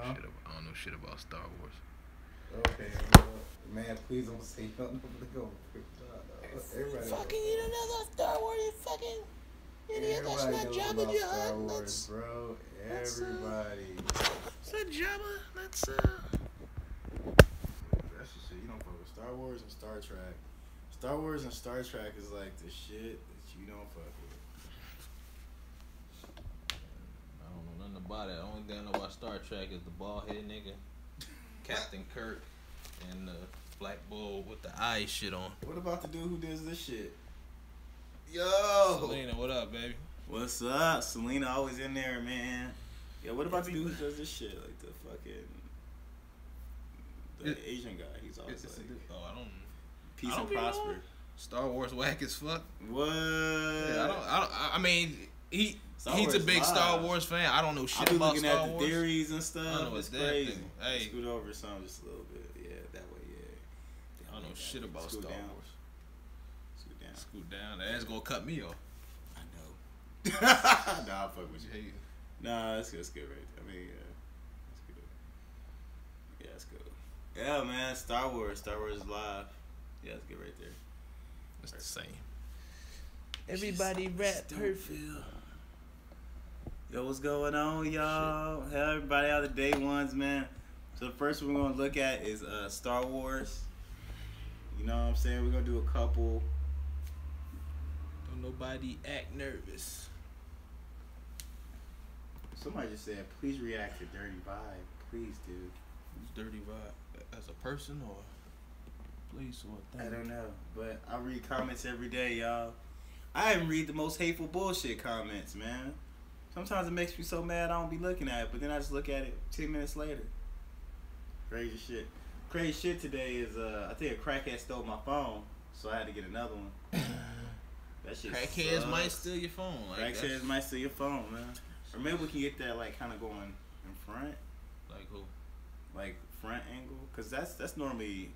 I don't know shit about Star Wars. Okay, man, please don't say nothing. Everybody fucking, you don't know Star Wars, you fucking idiot. That's not Jabba the Hutt. That's bro. Everybody. That's not Jabba. That's That's the shit. You don't fuck with Star Wars and Star Trek. Star Wars and Star Trek is like the shit that you don't fuck with. I don't know nothing about it. The only thing I know about Star Trek is the bald headed nigga, Captain Kirk, and the black bull with the eye shit on. What about the dude who does this shit? Yo! Selena, what up, baby? What's up? Selena always in there, man. Yeah, what about the dude who does this shit? Like the fucking Asian guy. He's always like, I don't. peace and prosper. Star Wars whack as fuck. What? Yeah, I mean, he's a big live. Star Wars fan. I don't know shit I be about looking Star at the Wars. theories and stuff. I know it's that crazy. thing. Hey. Scoot over some just a little bit. Yeah, that way, yeah. I don't know shit about Scoot Star down. Wars. Scoot down. Scoot down. That ass gonna cut me off. I know. Nah, I'll fuck with you. Hey, Nah, that's good. That's good, right? I mean, that's good. Yeah, that's good. Yeah, man. Star Wars. Star Wars is live. Yeah, that's good right there. it's the same. Everybody rap perfect. Yo, what's going on, y'all? Hey, everybody out of the day ones, man. So the first one we're gonna look at is Star Wars. You know what I'm saying? We're gonna do a couple. Don't nobody act nervous. Somebody just said, please react to Dirty Vibe. Please, dude. Who's Dirty Vibe? As a person or a place or a I thing? don't know, but I read comments every day, y'all. I even read the most hateful bullshit comments, man. Sometimes it makes me so mad I don't be looking at it, but then I just look at it 10 minutes later. Crazy shit. Crazy shit today is, I think a crackhead stole my phone, so I had to get another one. That shit Crackheads sucks. might steal your phone. Like Crackheads might steal your phone, man. Or maybe we can get that, like, kind of going in front. Like who? Like, front angle. Because that's normally,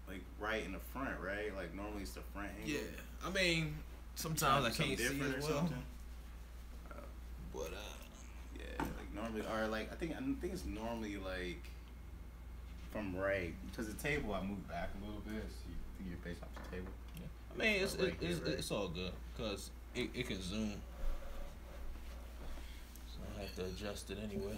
like, right in the front, right? Like, normally it's the front angle. Yeah. I mean, sometimes I can't see different as or well. something. But Yeah, like normally, or like I think it's normally like from right, because the table I moved back a little bit, so you think you're based off the table. yeah. I mean, Right. it's all good because it can zoom. So I have to adjust it anyway.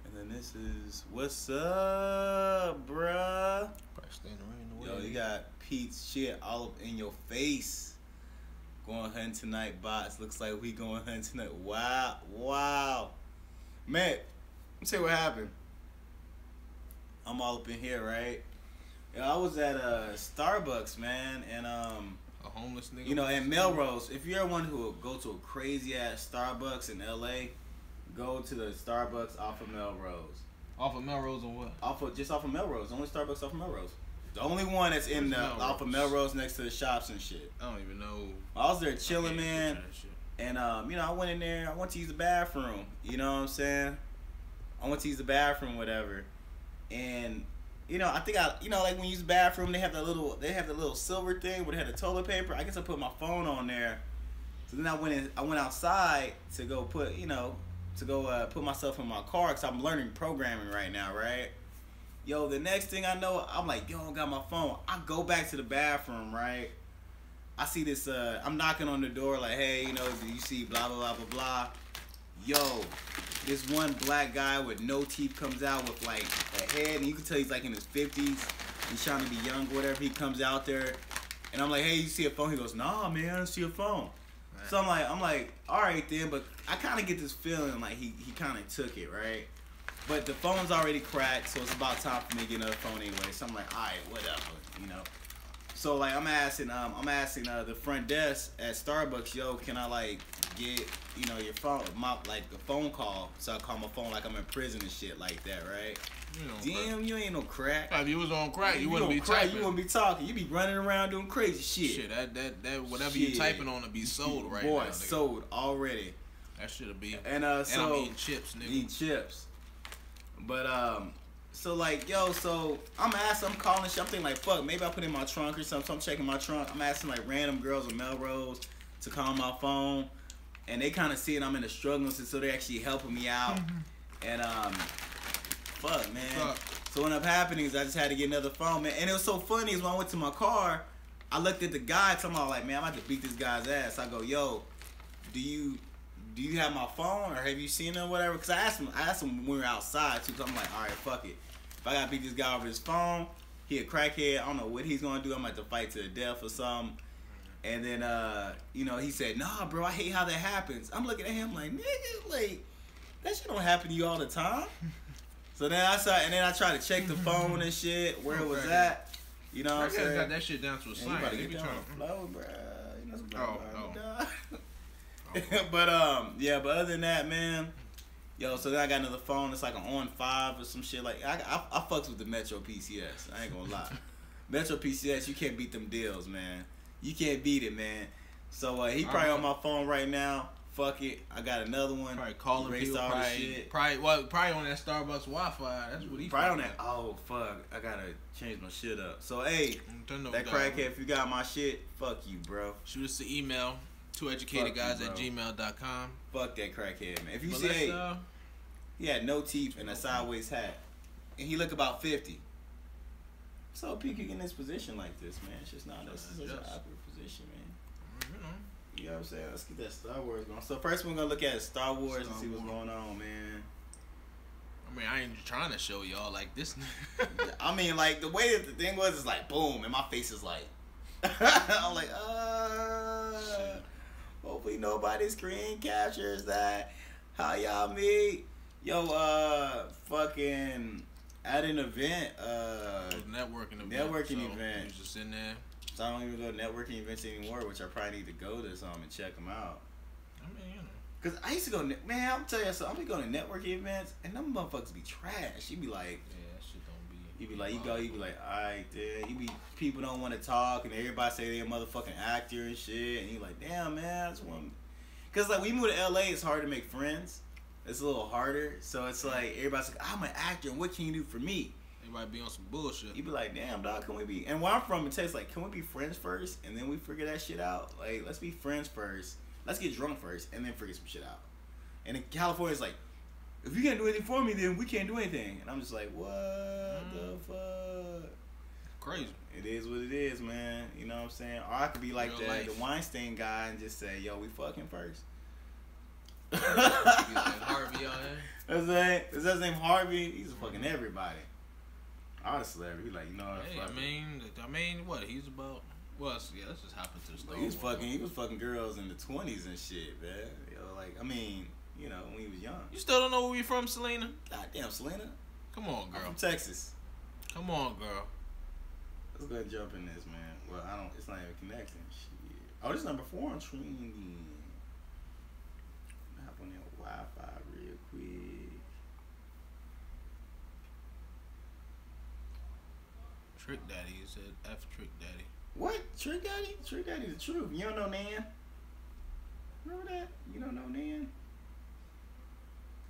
And then this is what's up, bruh. Probably staying around the Yo, way. you got Pete's shit all up in your face. Going hunting tonight, bots. Looks like we going hunting tonight. Wow. Man, let me tell you what happened. I'm all up in here, right? Yeah, I was at Starbucks, man, and a homeless nigga. you know, in Melrose. If you're one who will go to a crazy ass Starbucks in LA, go to the Starbucks off of Melrose. Off of Melrose or what? Just off of Melrose. Only Starbucks off of Melrose. The only one that's in the Where's off of Melrose next to the shops and shit. I don't even know. I was there I chilling, can't man. picture that shit. And you know, I went in there. I went to use the bathroom. You know what I'm saying? I went to use the bathroom, whatever. And you know, I think like when you use the bathroom, they have the little silver thing where they had the toilet paper. I guess I put my phone on there. So then I went outside to go put put myself in my car because I'm learning programming right now, right? Yo, the next thing I know, I'm like, yo, I got my phone. I go back to the bathroom, right? I see this, I'm knocking on the door like, hey, you know, do you see blah, blah, blah, blah, blah. Yo, this one black guy with no teeth comes out with like a head, and you can tell he's like in his 50s. He's trying to be young, whatever. He comes out there, and I'm like, hey, you see a phone? He goes, nah, man, I don't see a phone. Right. So I'm like, all right then, but I kind of get this feeling like he kind of took it, right? But the phone's already cracked, so it's about time for me to get another phone anyway. So I'm like, all right, whatever, you know. So like I'm asking the front desk at Starbucks, yo, can I like get your phone, the phone call, so I call my phone like I'm in prison and shit like that, right? Damn, you ain't no crack. If you was on crack, you wouldn't be typing. You wouldn't be talking. You be running around doing crazy shit. Shit, that whatever you typing on will be sold right now. Boy, sold already. That shit'll be. And so I'm eating chips, nigga. Eating chips. But so like, yo, so I'm calling shit. I'm thinking like, fuck, maybe I put it in my trunk or something. So I'm checking my trunk. I'm asking like random girls in Melrose to call my phone, and they kind of see it. I'm in a struggle, so they're actually helping me out. And fuck, man. So what ended up happening is I just had to get another phone, man. And it was so funny is when I went to my car, I looked at the guy, talking about like, man, I'm about to beat this guy's ass. I go, yo, do you have my phone or have you seen it or whatever? Because I asked him when we were outside too. So I'm like, all right, fuck it. If I gotta beat this guy over his phone, he a crackhead. I don't know what he's gonna do. I'm about to fight to the death or something. And then you know, he said, nah, bro, I hate how that happens. I'm looking at him like, nigga, like that shit don't happen to you all the time. So then I tried to check the phone and shit, where it was at. You know what I'm saying? Got that shit down to a science. You They be trying trying to flow, bro. You know but yeah, but other than that, man, yo, so then I got another phone. It's like an On 5 or some shit. Like I fucks with the Metro PCS. I ain't gonna lie. Metro PCS, you can't beat them deals, man. You can't beat it, man. So he probably on my phone right now. Fuck it, I got another one. Probably calling people. All shit. Probably on that Starbucks Wi-Fi. That's what he. Probably on that. Oh fuck, I gotta change my shit up. So hey, that crackhead, if you got my shit, fuck you, bro. Shoot us an email to educatedguyz@gmail.com. Fuck that crackhead, man. If you see, he had no teeth and a sideways hat, and he look about 50. So P could get in this position like this, man. It's just not necessarily an awkward position, man. You know what I'm saying? Let's get that Star Wars going. So first we're gonna look at Star Wars and see what's going on, man. I mean, I ain't trying to show y'all like this. I mean, like the way that the thing was is like boom, and my face is like, I'm like, hopefully nobody screen captures that. How y'all meet? Yo, fucking at an event. Networking event. Event. You just in there. So I don't even go to networking events anymore, which I probably need to go to some and check them out. I mean, you know. Cause I used to go, man. I'm telling you, so I'm be going to networking events, and them motherfuckers be trash. You be like, yeah, that shit don't be. You be like, you be like, all right, there. You be people don't want to talk, and everybody say they a motherfucking actor and shit, and you like, damn, man, I just want. Cause like we move to LA, it's hard to make friends. It's a little harder, so it's like everybody's like, I'm an actor, and what can you do for me? Everybody be on some bullshit. You be like, damn, dog, can we be? And where I'm from, it tastes like, can we be friends first, and then we figure that shit out? Like, let's be friends first. Let's get drunk first, and then figure some shit out. And in California, it's like, if you can't do anything for me, then we can't do anything. And I'm just like, what the fuck? Crazy. It is what it is, man. You know what I'm saying? Or I could be like the Weinstein guy and just say, yo, we fucking first. Be like Harvey on there. Is that his name Harvey? He's fucking everybody. I was a celebrity. He like, you know what? Hey, I mean, what he's about? Well, yeah, let's just hop into the story. He was fucking girls in the 20s and shit, man. Yo, like, I mean, you know, when he was young. You still don't know where you from, Selena? Goddamn, Selena. Come on, girl. I'm from Texas. Come on, girl. Let's go ahead and jump in this, man. Well, it's not even connecting. Shit. Oh, this is number 4 on streaming. Hop on that Wi-Fi real quick. Trick Daddy, you said F Trick Daddy. What? Trick Daddy? Trick Daddy the truth. You don't know Nan? Remember that? You don't know Nan?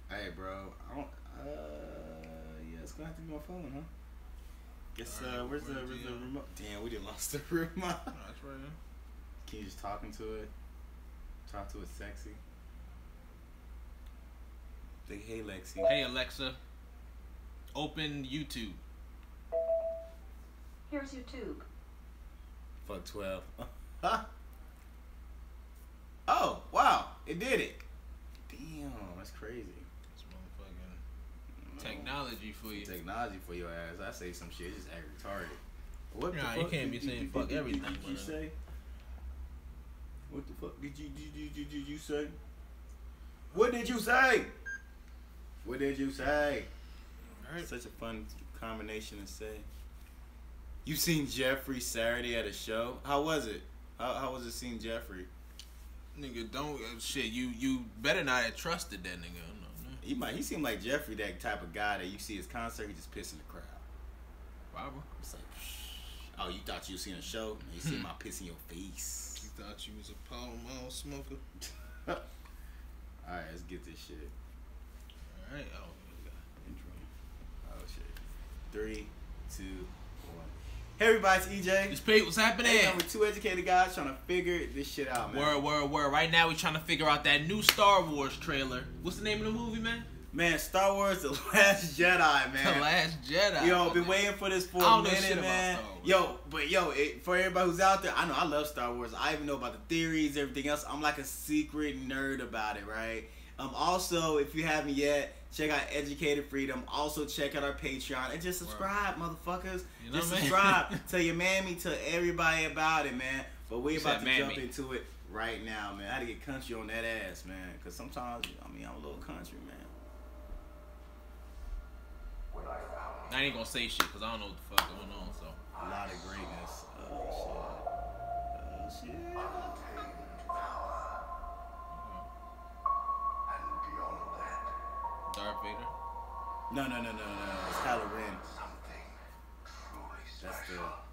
Hey, bro. I don't. Yeah, it's gonna have to be my phone, huh? Guess. Where's the remote? Damn, we done lost the remote. Oh, that's right. Can you just talk into it? Talk to it sexy. Say, hey, Lexi. Hey, Alexa. Open YouTube. Here's your tube. Fuck 12. Huh? Oh, wow. It did it. Damn, that's crazy. It's motherfucking technology for you. Technology for your ass. I say some shit, just act retarded. What the fuck? You can't be saying fuck everything. Did you say? What the fuck did you say? What did you say? What did you say? Right. Such a fun combination to say. You seen Jeffrey Saturday at a show? How was it? How was it seeing Jeffrey? Nigga, don't shit. You better not have trusted that nigga. No. He seemed like Jeffrey, that type of guy that you see his concert, he just piss in the crowd. Probably. It's like, oh, you thought you was seeing a show? You see my piss in your face. You thought you was a Pall Mall smoker? All right, let's get this shit. All right. Oh shit. 3, 2, 1. Hey everybody, it's EJ. It's Pete. What's happening? Hey, we're 2 educated guys trying to figure this shit out, man. Word. Right now, we trying to figure out that new Star Wars trailer. What's the name of the movie, man? Man, Star Wars: The Last Jedi, man. The Last Jedi. Yo, been waiting for this for a minute, man. For everybody who's out there, I know I love Star Wars. I even know about the theories, everything else. I'm like a secret nerd about it, right? Also, if you haven't yet, check out Educated Freedom. Also, check out our Patreon and just subscribe, motherfuckers. You know just what I mean? subscribe. Tell your mammy, tell everybody about it, man. But we're about to jump mammy. into it right now, man. I had to get country on that ass, man. Because sometimes, I mean, I'm a little country, man. I ain't gonna say shit because I don't know what the fuck going on. So A lot of greatness. Oh shit. Darth Vader. No. It's Kylo Ren.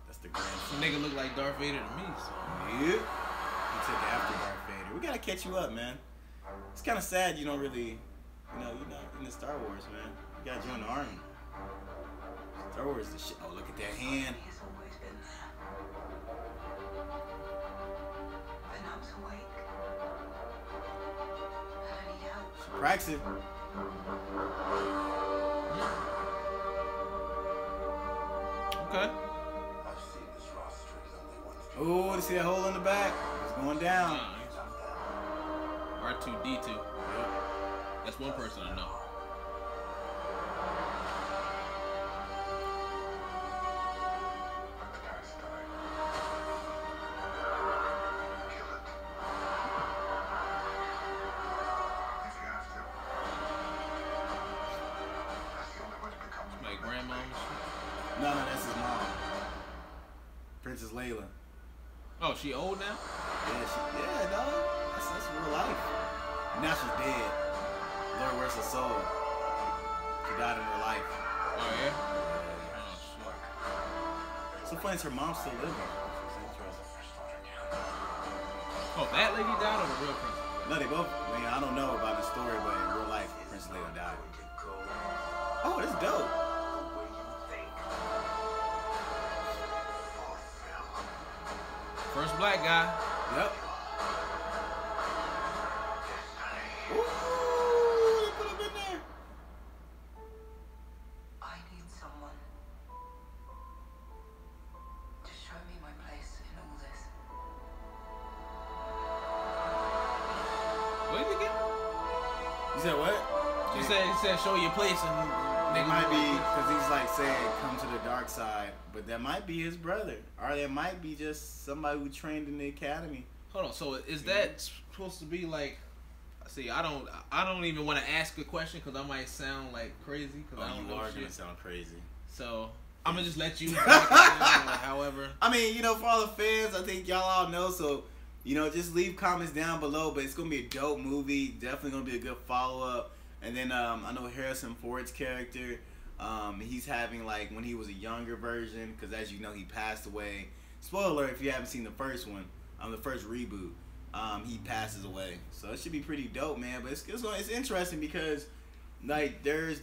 That's the grand. Some nigga look like Darth Vader to me. So. Yeah. He took after Darth Vader. We gotta catch you up, man. It's kind of sad you don't really, you're not in the Star Wars, man. You gotta join the army. Star Wars is the shit. Oh, look at that hand. She practicing. Okay. Oh, you see that hole in the back? It's going down. R2D2. Yep. That's one person I know. My grandma and shit. No, that's his mom. Princess Layla. Oh, she old now? Yeah, dog. That's real life. Now she's dead. Lord rest her soul. She died in real life. Oh, yeah? So funny, her mom still living. Oh, that lady died or the real princess? No, they both. I mean, I don't know about the story, but in real life, Princess Leia died. Oh, that's dope. First black guy. Yep. Ooh, they put him in there. I need someone to show me my place in all this. What did he get? You said what? He said show your place and It might be because he's like saying come to the dark side, but that might be his brother, or that might be just somebody who trained in the academy. Hold on, so is that supposed to be like? See, I don't even want to ask a question because I might sound like crazy because I don't know shit. Gonna sound crazy. So I'm gonna just let you. However, I mean, for all the fans, I think y'all all know. So, just leave comments down below. But it's gonna be a dope movie. Definitely gonna be a good follow up. And then I know Harrison Ford's character. He's having like when he was a younger version, because as you know, he passed away. Spoiler alert if you haven't seen the first one, the first reboot. He passes away, so it should be pretty dope, man. But it's interesting because like there's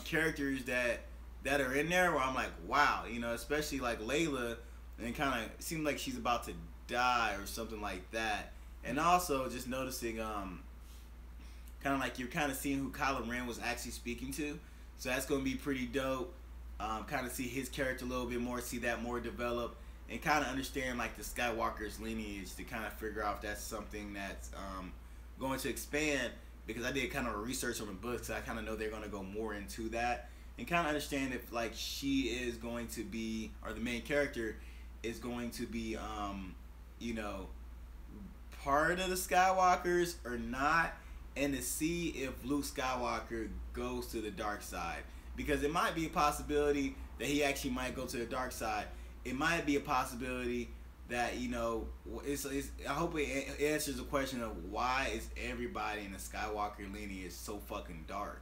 characters that are in there where I'm like, wow, especially like Layla, and kind of seems like she's about to die or something like that. And also just noticing kind of like you're kind of seeing who Kylo Ren was actually speaking to, so that's gonna be pretty dope. Kind of see his character a little bit more, see that more develop, and kind of understand like the Skywalker's lineage to kind of figure out if that's something that's going to expand. Because I did kind of a research on the books, so I kind of know they're gonna go more into that, and kind of understand if like she is going to be, or the main character is going to be, part of the Skywalkers or not. And to see if Luke Skywalker goes to the dark side. Because it might be a possibility that he actually might go to the dark side. It might be a possibility that, I hope it answers the question of why is everybody in the Skywalker lineage so fucking dark?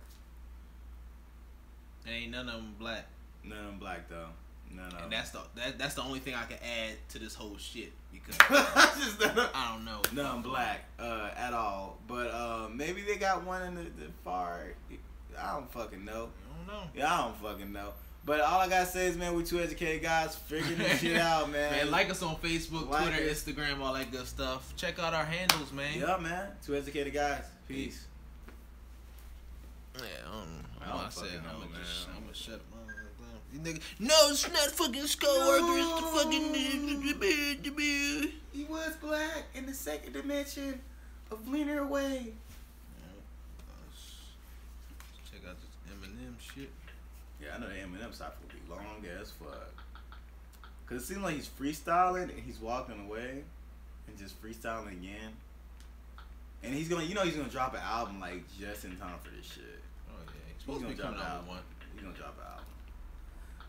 ain't none of them black. None of them black, though. None of them. And that's the only thing I can add to this whole shit. Because I don't know. None black at all. But maybe they got one in the far. I don't fucking know. I don't know. Yeah, I don't fucking know. But all I gotta say is, man, we two educated guys figuring this shit out, man. Man, like us on Facebook, Twitter, Instagram, all that good stuff. Check out our handles, man. Yeah, man. Two educated guys. Peace. Yeah, I don't fucking know, man. I'm gonna shut my mouth down. You nigga, no, it's not fucking Skullworker. It's the fucking. He was black in the second dimension of Linear Way. Check out this Eminem shit. Yeah, I know the Eminem stuff will be long as fuck. Cause it seems like he's freestyling and he's walking away and just freestyling again. And he's gonna, he's gonna drop an album like just in time for this shit. Oh yeah, he's supposed to be coming out with one. He's gonna drop an album.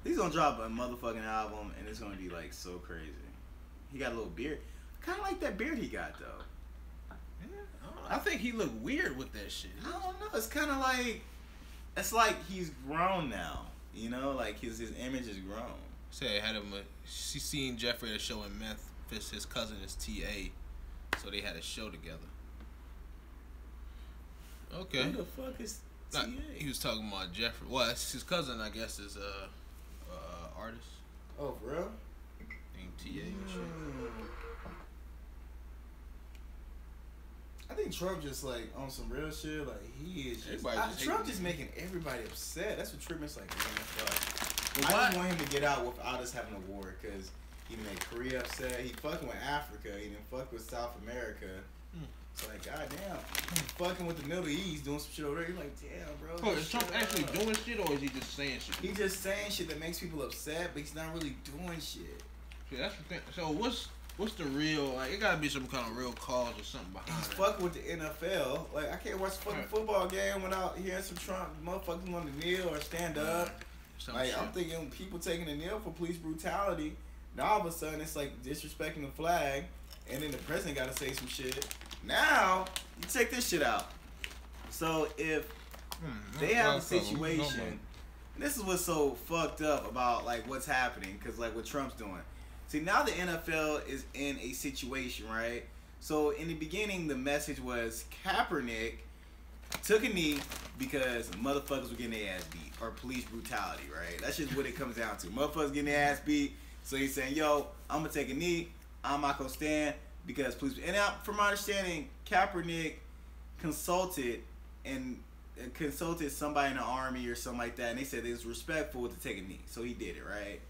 He's gonna drop a motherfucking album and it's gonna be like so crazy. He got a little beard, kind of like that beard he got though. Yeah, I think he looked weird with that shit. I don't know. It's kind of like, it's like he's grown now. Like his image is grown. Say had him. She seen Jeffrey at a show in Memphis. His cousin is TA, so they had a show together. Okay. Who the fuck is TA? He was talking about Jeffrey. Well, it's his cousin, I guess, is artist Oh, for real? named TA and shit. I think Trump just like on some real shit. Like he is. Trump just making everybody upset. That's what Trump's like. Man, fuck. I just want him to get out without us having a war, because he made Korea upset. He fucking with Africa. He didn't fuck with South America. It's like, goddamn, he's fucking with the Middle East, doing some shit over there. You're like, damn, bro. Oh, is Trump actually doing shit, or is he just saying shit? He's just saying shit that makes people upset, but he's not really doing shit. Yeah, that's the thing. So what's the real, like, it gotta be some kind of real cause or something behind He's it. fucking with the NFL. Like, I can't watch a fucking football game without hearing some Trump motherfuckers want to kneel or stand up. Like, I'm thinking people taking a kneel for police brutality. Now all of a sudden it's like disrespecting the flag, and then the president got to say some shit. Now you take this shit out. So if they have a situation, and this is what's so fucked up about like what's happening, because like what Trump's doing. See, now the NFL is in a situation, right? So in the beginning, the message was Kaepernick took a knee because motherfuckers were getting their ass beat, or police brutality, right? That's just what it comes down to. Motherfuckers getting their ass beat. So he's saying, yo, I'm going to take a knee. I'm not going to stand because police. And now, from my understanding, Kaepernick consulted somebody in the army or something like that, and they said it was respectful to take a knee. So he did it, right?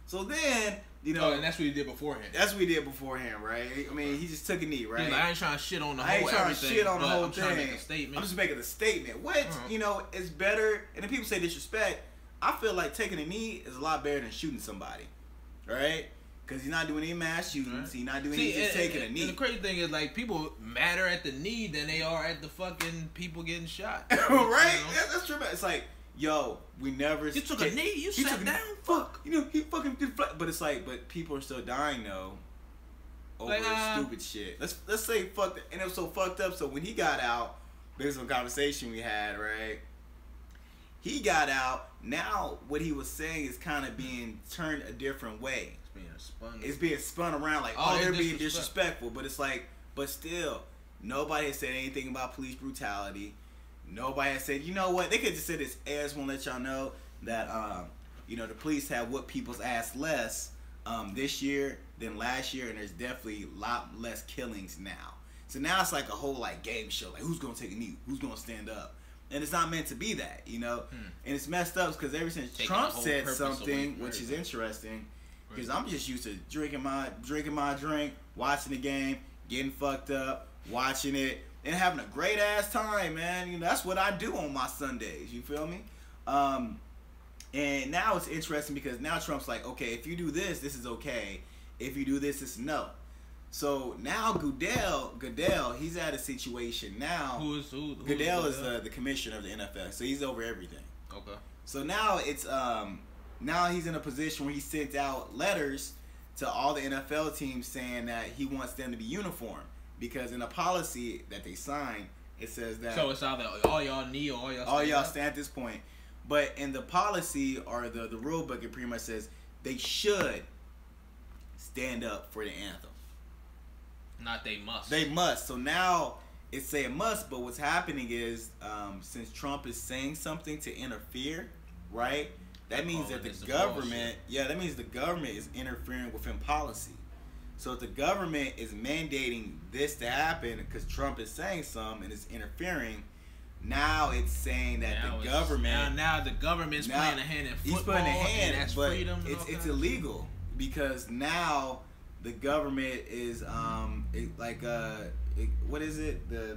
So then, oh, and that's what he did beforehand. That's what he did beforehand, right? I mean, he just took a knee, right? He's like, I ain't trying to shit on the whole I ain't trying everything, to shit on the whole I'm thing. trying to make a statement. I'm just making a statement. What, is better, and if people say disrespect, I feel like taking a knee is a lot better than shooting somebody, right? Because he's not doing any mass shootings. He's not doing he's just taking a knee. And the crazy thing is, like, people matter at the knee than they are at the fucking people getting shot. Right? You know? Yeah, that's true. It's like, yo, we never. You took a knee. You sat down. Fuck. He fucking did. But it's like, but people are still dying though over stupid shit. Let's say fuck. And it was so fucked up. So when he got out, based on the conversation we had, right? He got out. Now what he was saying is kind of being turned a different way. It's being spun around like, oh, they're being disrespectful. But it's like, but still, nobody has said anything about police brutality. Nobody has said, you know what? They could just say this. I just want to let y'all know that, the police have whooped people's ass less this year than last year, and there's definitely a lot less killings now. So now it's like a whole like game show. Like, who's gonna take a knee? Who's gonna stand up? And it's not meant to be that, And it's messed up because ever since Trump said something, which is interesting, because I'm just used to drinking my drink, watching the game, getting fucked up, watching it, and having a great ass time, man. That's what I do on my Sundays. You feel me? And now it's interesting because now Trump's like, okay, if you do this, this is okay. If you do this, it's no. So now Goodell, he's at a situation now. Who Goodell is the commissioner of the NFL, so he's over everything. Okay. So now it's now he's in a position where he sent out letters to all the NFL teams saying that he wants them to be uniform, because in a policy that they signed, it says that. So it's either all y'all knee or all y'all stand at this point. But in the policy or the rule book, it pretty much says they should stand up for the anthem. Not they must. They must. So now it's saying must, but what's happening is since Trump is saying something to interfere, right? That means that the government, that means the government is interfering within policy. So if the government is mandating this to happen because Trump is saying something and is interfering, Now it's saying that the government now the government's playing a hand in football. He's putting a hand, and that's but freedom. It's illegal because now the government is what is it? The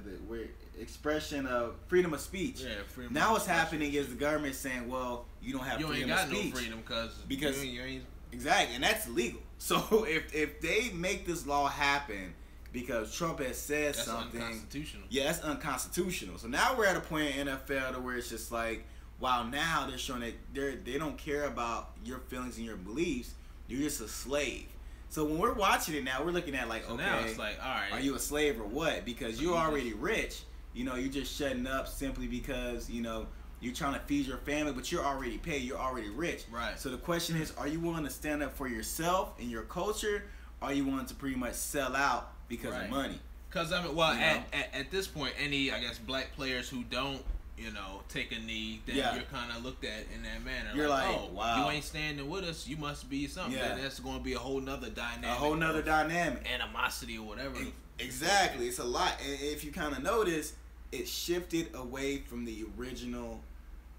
expression of freedom of speech. Yeah, freedom. Now what's happening is the government saying, well, you don't have freedom of speech. You ain't got no freedom because you ain't exactly, and that's illegal. So if they make this law happen because Trump has said something, unconstitutional. Yeah, that's unconstitutional. So now we're at a point in NFL to where it's just like, wow, now they're showing that they don't care about your feelings and your beliefs. You're just a slave. So when we're watching it now, we're looking at like, so okay, now it's like, all right, are you a slave or what? Because you're already rich. You know, you're just shutting up simply because, you know, you're trying to feed your family, but you're already paid. You're already rich. Right. So the question is, are you willing to stand up for yourself and your culture? Or are you willing to pretty much sell out because of money? Because, I mean, well, at this point, any, I guess, black players who don't, you know, take a knee, then you're kind of looked at in that manner. You're like, oh, wow, you ain't standing with us, you must be something. Yeah. That's going to be a whole nother dynamic. A whole nother dynamic. Animosity or whatever. Exactly. It's a lot. And if you kind of notice, it shifted away from the original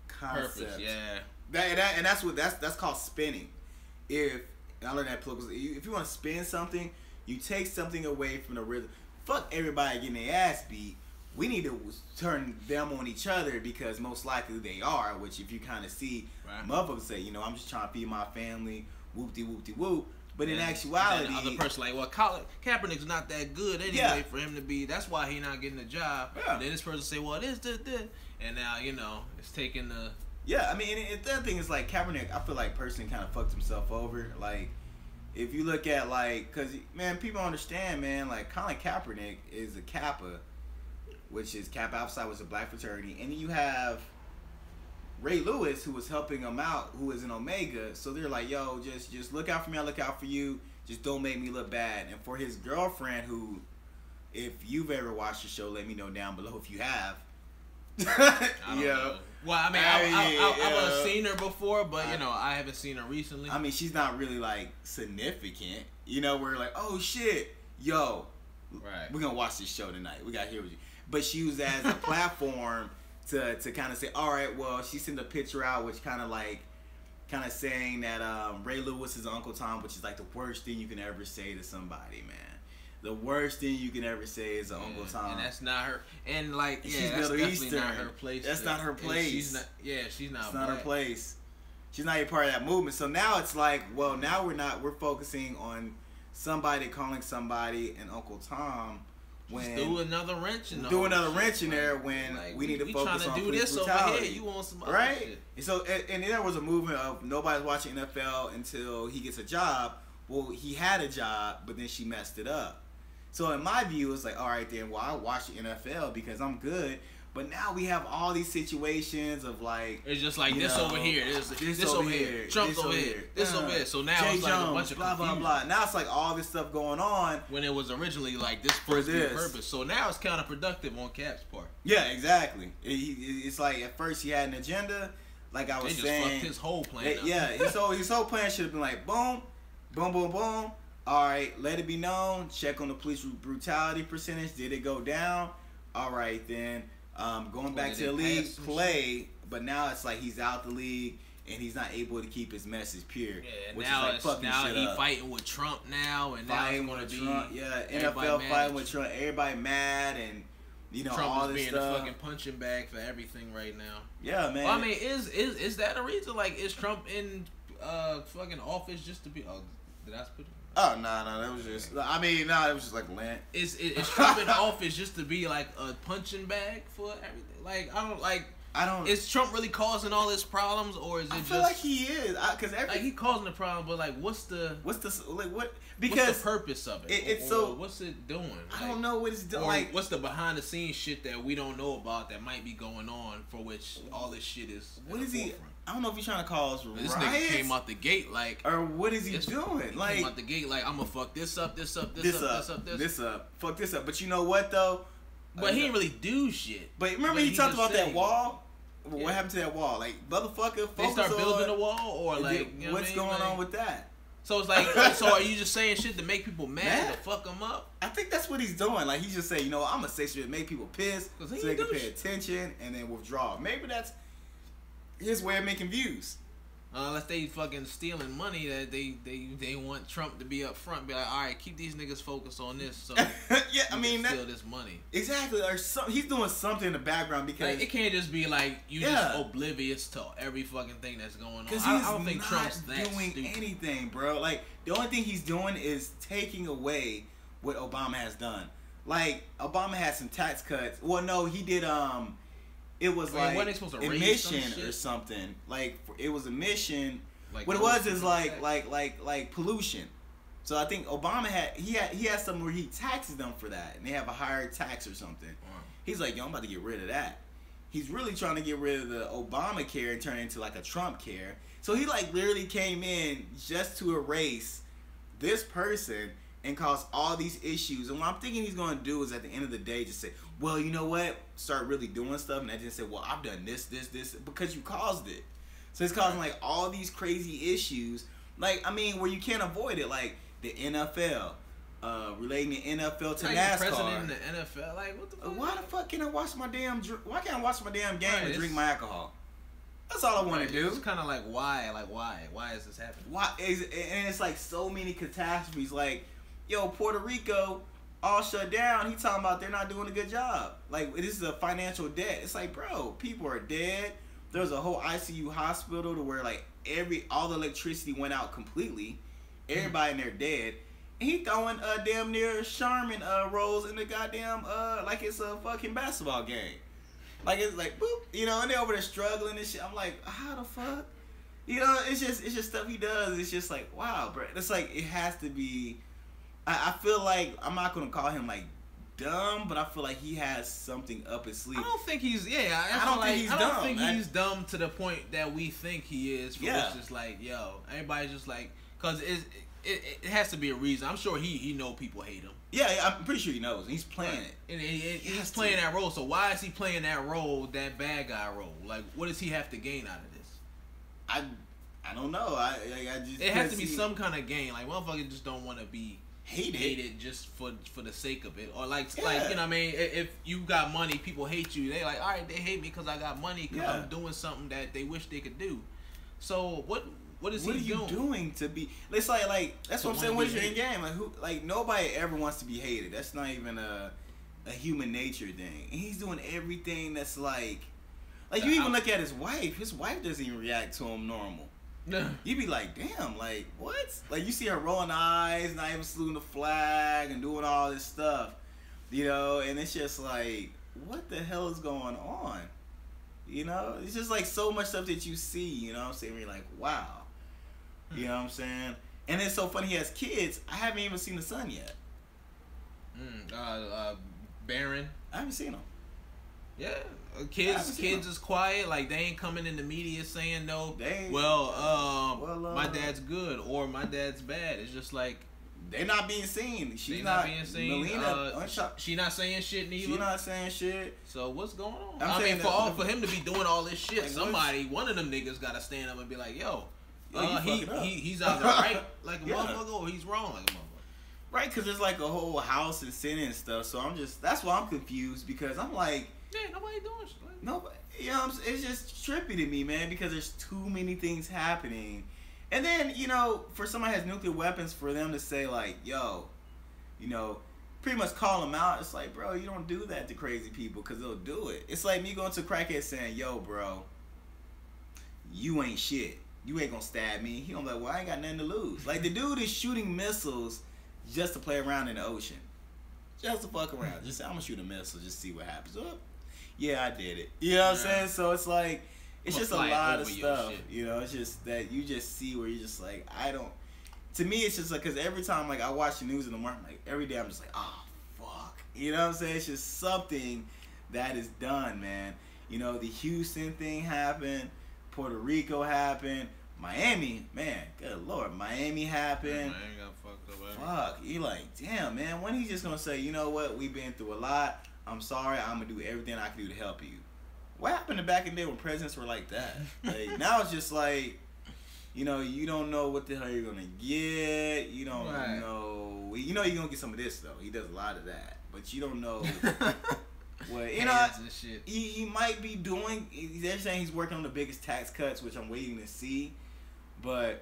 concept. Purpose, yeah. That's called spinning. I learned that if you want to spin something, you take something away from the original. Fuck everybody getting their ass beat. We need to turn them on each other because most likely they are. Which if you kind of see, motherfuckers say, you know, I'm just trying to feed my family, whoop-de-whoop-de-whoop. But in actuality, the other person like, well, Kaepernick's not that good anyway for him to be. That's why he not getting a job. Yeah. And then this person say, well, this, and now you know it's taking the. Yeah, I mean, and the other thing is like Kaepernick. I feel like personally kind of fucked himself over. Like, if you look at like, cause man, people understand, man. Like Colin Kaepernick is a Kappa, which is Kappa Alpha Psi was a black fraternity, and then you have Ray Lewis, who was helping him out, who is an Omega. So they're like, yo, just look out for me, I look out for you. Just don't make me look bad. And for his girlfriend, who, if you've ever watched the show, let me know down below if you have. I don't know. Well, I mean, I've seen her before, but, you know, I haven't seen her recently. I mean, she's not really, like, significant. You know, we're like, oh, shit, yo, we're going to watch this show tonight. We got to hear what you. But she used that as a platform to kind of say, all right, well, she sent a picture out, which kind of saying that Ray Lewis is Uncle Tom, which is like the worst thing you can ever say to somebody, man. The worst thing you can ever say is Uncle Tom. And that's not her. And like, she's that's Middle definitely Eastern. Not her place. That's not her place. She's not. Yeah, she's not. It's not her place. She's not even part of that movement. So now it's like, well, now we're focusing on somebody calling somebody an Uncle Tom. When do another wrench in there when like, we need to focus on police brutality. Over here, you want some right? Shit. And so, and there was a movement of nobody's watching NFL until he gets a job. Well, he had a job, but then she messed it up. So in my view, it's like, all right, then, well, I watch the NFL because I'm good. But now we have all these situations of like, it's just like this over here, this over here, Trump's over here, this over here. So now Jay it's like Jones, a bunch of blah confusion. blah blah. Now it's like all this stuff going on when it was originally like this for this purpose. So now it's counterproductive on Cap's part. Yeah, exactly. It's like at first he had an agenda, like I was saying. They just fucked his whole plan up. Yeah, his whole plan should have been like boom, boom, boom, boom. All right, let it be known. Check on the police brutality percentage. Did it go down? All right, then. Going back to the league, play, but now it's like he's out the league and he's not able to keep his message pure. Yeah, which now is like he's fighting with Trump now, and fighting now it's with gonna be Trump. Yeah, NFL fighting with Trump. Everybody mad, and you know Trump all is this being stuff. a fucking punching bag for everything right now. Yeah, man. Well, I mean, is that a reason? Like, is Trump in fucking office just to be? Oh, did I put it? Oh no, that was just. I mean, it was just like Lent. Is Trump in office just to be like a punching bag for everything? Like I don't. Is Trump really causing all these problems, or is it just? I feel like he is, because like he causing the problem, but like what's the because what's the purpose of it? It's so what's it doing? I don't know what it's doing. Like what's the behind the scenes shit that we don't know about that might be going on for which all this shit is. What is he? I don't know if he's trying to cause riots. This nigga came out the gate like, or what is he doing? Like came out the gate like, I'm gonna fuck this up. Fuck this up. But you know what though? But he didn't really do shit. But remember he talked about that wall. Yeah. What happened to that wall? Like motherfucker, they start building a wall, or like what's going on with that? So it's like, so are you just saying shit to make people mad to fuck them up? I think that's what he's doing. Like, he's just saying, you know, I'm gonna say shit to make people pissed so they can pay attention and then withdraw. Maybe that's his way of making views. Unless they fucking stealing money that they want Trump to be up front, be like, all right, keep these niggas focused on this. So yeah, I mean, steal this money exactly. Or he's doing something in the background because like, it can't just be like you just oblivious to every fucking thing that's going on. Because I don't think Trump's that doing stupid. anything, bro. Like the only thing he's doing is taking away what Obama has done. Like Obama had some tax cuts. Well, no, he did. It was like emission or something. Like it was emission. Like what it was is like pollution. So I think Obama had something where he taxes them for that, and they have a higher tax or something. He's like, yo, I'm about to get rid of that. He's really trying to get rid of the Obamacare and turn it into like a Trump care. So he like literally came in just to erase this person and cause all these issues. And what I'm thinking he's going to do is at the end of the day just say, well, you know what? Start really doing stuff. And I just say, well, I've done this, because you caused it. So it's causing like all these crazy issues. Like, I mean, where you can't avoid it. Like the NFL, relating the NFL to NASCAR. President in the NFL, like what the fuck? Why the fuck can't I watch my damn? Why can't I watch my damn game and drink my alcohol? That's all I want to do. It's kind of like why? Like why is this happening? And it's like so many catastrophes. Like, yo, Puerto Rico all shut down. He talking about they're not doing a good job. Like this is a financial debt. It's like, bro, people are dead. There's a whole ICU hospital to where like all the electricity went out completely. Everybody in there dead. And he throwing damn near Charmin rolls in the goddamn like it's a fucking basketball game. Like it's like boop, you know, and they over there struggling and shit. I'm like, how the fuck? You know, it's just stuff he does. It's just like, wow, bro. It's like it has to be. I feel like I'm not gonna call him like dumb, but I feel like he has something up his sleeve. I don't think he's I don't think he's dumb to the point that we think he is. It's just like, yo, everybody's just like, cause it has to be a reason. I'm sure he know people hate him. Yeah, I'm pretty sure he knows. He's playing it. And he's playing that role. So why is he playing that role, that bad guy role? Like, what does he have to gain out of this? I don't know. I just it has to be some kind of gain. Like motherfuckers just don't want to be hated just for the sake of it, or like you know what I mean. If you got money, people hate you. They like, all right, they hate me because I got money because I'm doing something that they wish they could do. So what is he doing? What are you doing to be? It's like that's what I'm saying. What's your end game? Like nobody ever wants to be hated. That's not even a human nature thing. And he's doing everything that's like you even look at his wife. His wife doesn't even react to him normal. You be like, damn, like what? Like you see her rolling eyes, not even saluting the flag and doing all this stuff, you know. And it's just like, what the hell is going on? You know, it's just like so much stuff that you see. You know what I'm saying? Where you're like, wow. You know what I'm saying? And it's so funny. He has kids. I haven't even seen the son yet. Baron. I haven't seen him. Yeah, kids is quiet. Like they ain't coming in the media saying no. My dad's good or my dad's bad. It's just like they're not being seen. She's not being seen. Melina, she not saying shit neither. She not saying shit. So what's going on? I mean, for him to be doing all this shit, like one of them niggas got to stand up and be like, yo, he's either right like a motherfucker or he's wrong like a motherfucker. Right, because there's like a whole House and Senate and stuff. So that's why I'm confused because I'm like. Yeah, nobody doing shit. Nobody, you know, it's just trippy to me, man, because there's too many things happening. And then, you know, for somebody who has nuclear weapons, for them to say, like, yo, you know, pretty much call them out, it's like, bro, you don't do that to crazy people because they'll do it. It's like me going to a crackhead saying, yo, bro, you ain't shit. You ain't gonna stab me. He gonna be like, well, I ain't got nothing to lose. Like, the dude is shooting missiles just to play around in the ocean. Just to fuck around. Just say, I'm gonna shoot a missile, just see what happens. Oh, yeah, I did it. You know what I'm saying? So it's like, it's just a lot of stuff. You know, it's just that you just see where you're just like, I don't. To me, it's just like, because every time like I watch the news in the morning, like every day I'm just like, oh, fuck. You know what I'm saying? It's just something that is done, man. You know, the Houston thing happened. Puerto Rico happened. Miami, man, good lord, Miami happened. Miami got fucked up. Fuck, you like, damn, man, when he's just gonna say, you know what, we've been through a lot. I'm sorry, I'm gonna do everything I can do to help you. What happened to back in the day when presidents were like that? Like now it's just like, you know, you don't know what the hell you're gonna get. You don't know. You know you're gonna get some of this though. He does a lot of that, but you don't know. Well, you know, he might be doing. They're saying he's working on the biggest tax cuts, which I'm waiting to see. But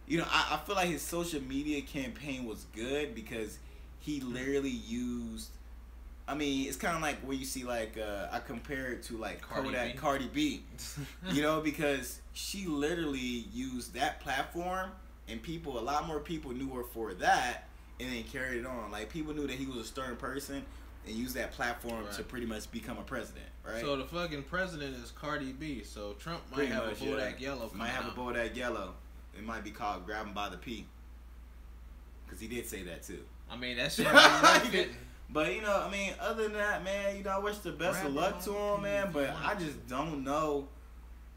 you know, I feel like his social media campaign was good because he literally used. I mean, it's kind of like where you see like I compare it to like Cardi B. You know, because she literally used that platform, and a lot more people knew her for that, and then carried it on. Like people knew that he was a stern person. And use that platform to pretty much become a president, right? So the fucking president is Cardi B. So Trump might have a Bodak Yellow. Might have a Bodak Yellow. It might be called "Grab Him by the P," because he did say that too. I mean, that shit. But you know, I mean, other than that, man, you know, I wish the best of luck to him, man. But I just don't know,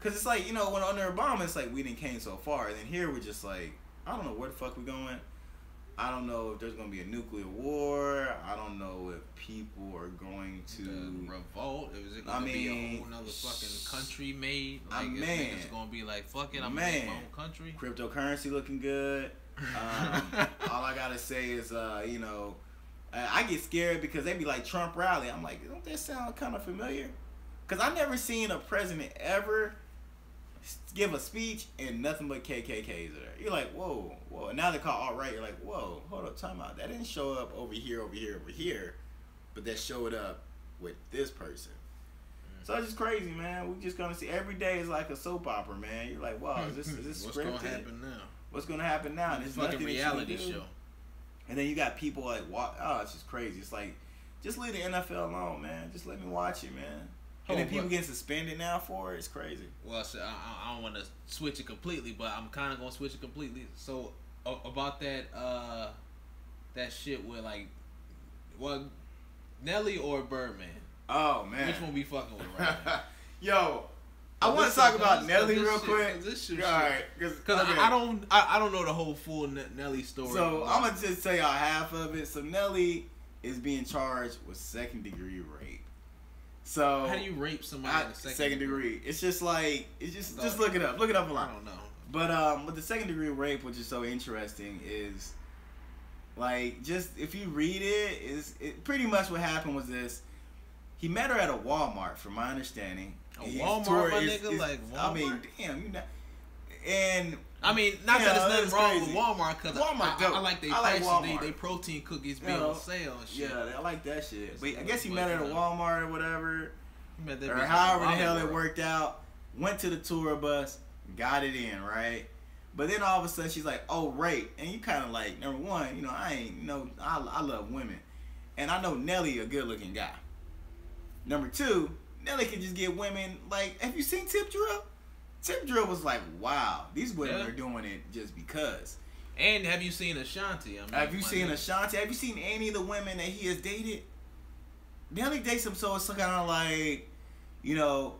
cause it's like, you know, when under Obama, it's like we didn't came so far, and then here we're just like, I don't know where the fuck we're going. I don't know if there's going to be a nuclear war. I don't know if people are going to revolt. Is it going to be a whole nother fucking country made? Like, it's going to be like, fuck it, I'm making my own country. Cryptocurrency looking good. All I got to say is, you know, I get scared because they be like Trump rally. I'm like, don't that sound kind of familiar? Because I never seen a president ever give a speech and nothing but KKKs are there. You're like, whoa. And now they call alt-right. You're like, whoa, hold up, time out. That didn't show up over here, but that showed up with this person. So it's just crazy, man. We're just gonna see every day is like a soap opera, man. You're like, wow, is this What's scripted? Gonna happen now? What's gonna happen now? It's fucking reality show. And then you got people like, it's just crazy. It's like, just leave the NFL alone, man. Just let me watch it, man. And then people getting suspended now for it. It's crazy. Well, so I don't want to switch it completely, but I'm kind of gonna switch it completely. So about that shit with like, well, Nelly or Birdman? Oh man, which one we fucking with right now? Yo, I want to talk about Nelly real quick. All right, because I don't know the whole full Nelly story. So I'm gonna just tell y'all half of it. So Nelly is being charged with second-degree rape. So how do you rape somebody in second degree? It's just like just look it up. Look it up a lot. I don't know. But with the second degree rape, which is so interesting, is like just if you read it, pretty much what happened was this. He met her at a Walmart, from my understanding. Walmart, my nigga, like Walmart. I mean, damn, you know. And I mean, not that there's nothing wrong with Walmart, because Walmart, I like their prices, they protein cookies being on sale and shit. Yeah, I like that shit. But I guess he met her at a Walmart or whatever, or or however the hell it worked out. Went to the tour bus, got it in, right? But then all of a sudden she's like, oh, rape. And you kind of like, number one, you know, I love women. And I know Nelly a good looking guy. Number two, Nelly can just get women, like, have you seen Tip Drill? Tip Drill was like, wow, these women are doing it just because. And have you seen Ashanti? Have you seen Ashanti? Have you seen any of the women that he has dated? Nelly dates them, so it's kind of like, you know,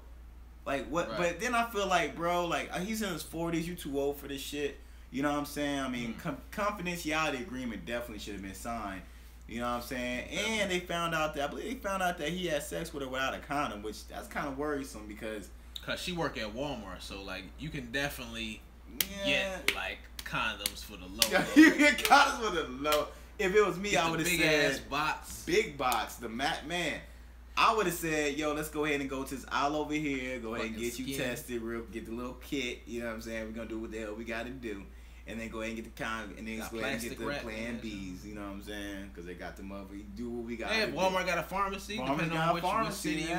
like what? Right. But then I feel like, bro, like he's in his 40s. You too old for this shit. You know what I'm saying? I mean, confidentiality agreement definitely should have been signed. You know what I'm saying? And they found out that, I believe they found out that he had sex with her without a condom, which that's kind of worrisome because she work at Walmart, so like you can definitely get like condoms for the low. Yeah, you get condoms for the low. If it was me, I would have said big ass box, big box. The man, I would have said, yo, let's go ahead and go to this aisle over here. Go ahead and get you tested, get the little kit. You know what I'm saying? We're gonna do what the hell we got to do. And then go ahead and get the condom, and then go ahead and get the Plan Bs. You know what I'm saying? Because they got the motherfucker. Do what we got. Yeah, Walmart got a pharmacy. Depending on what city you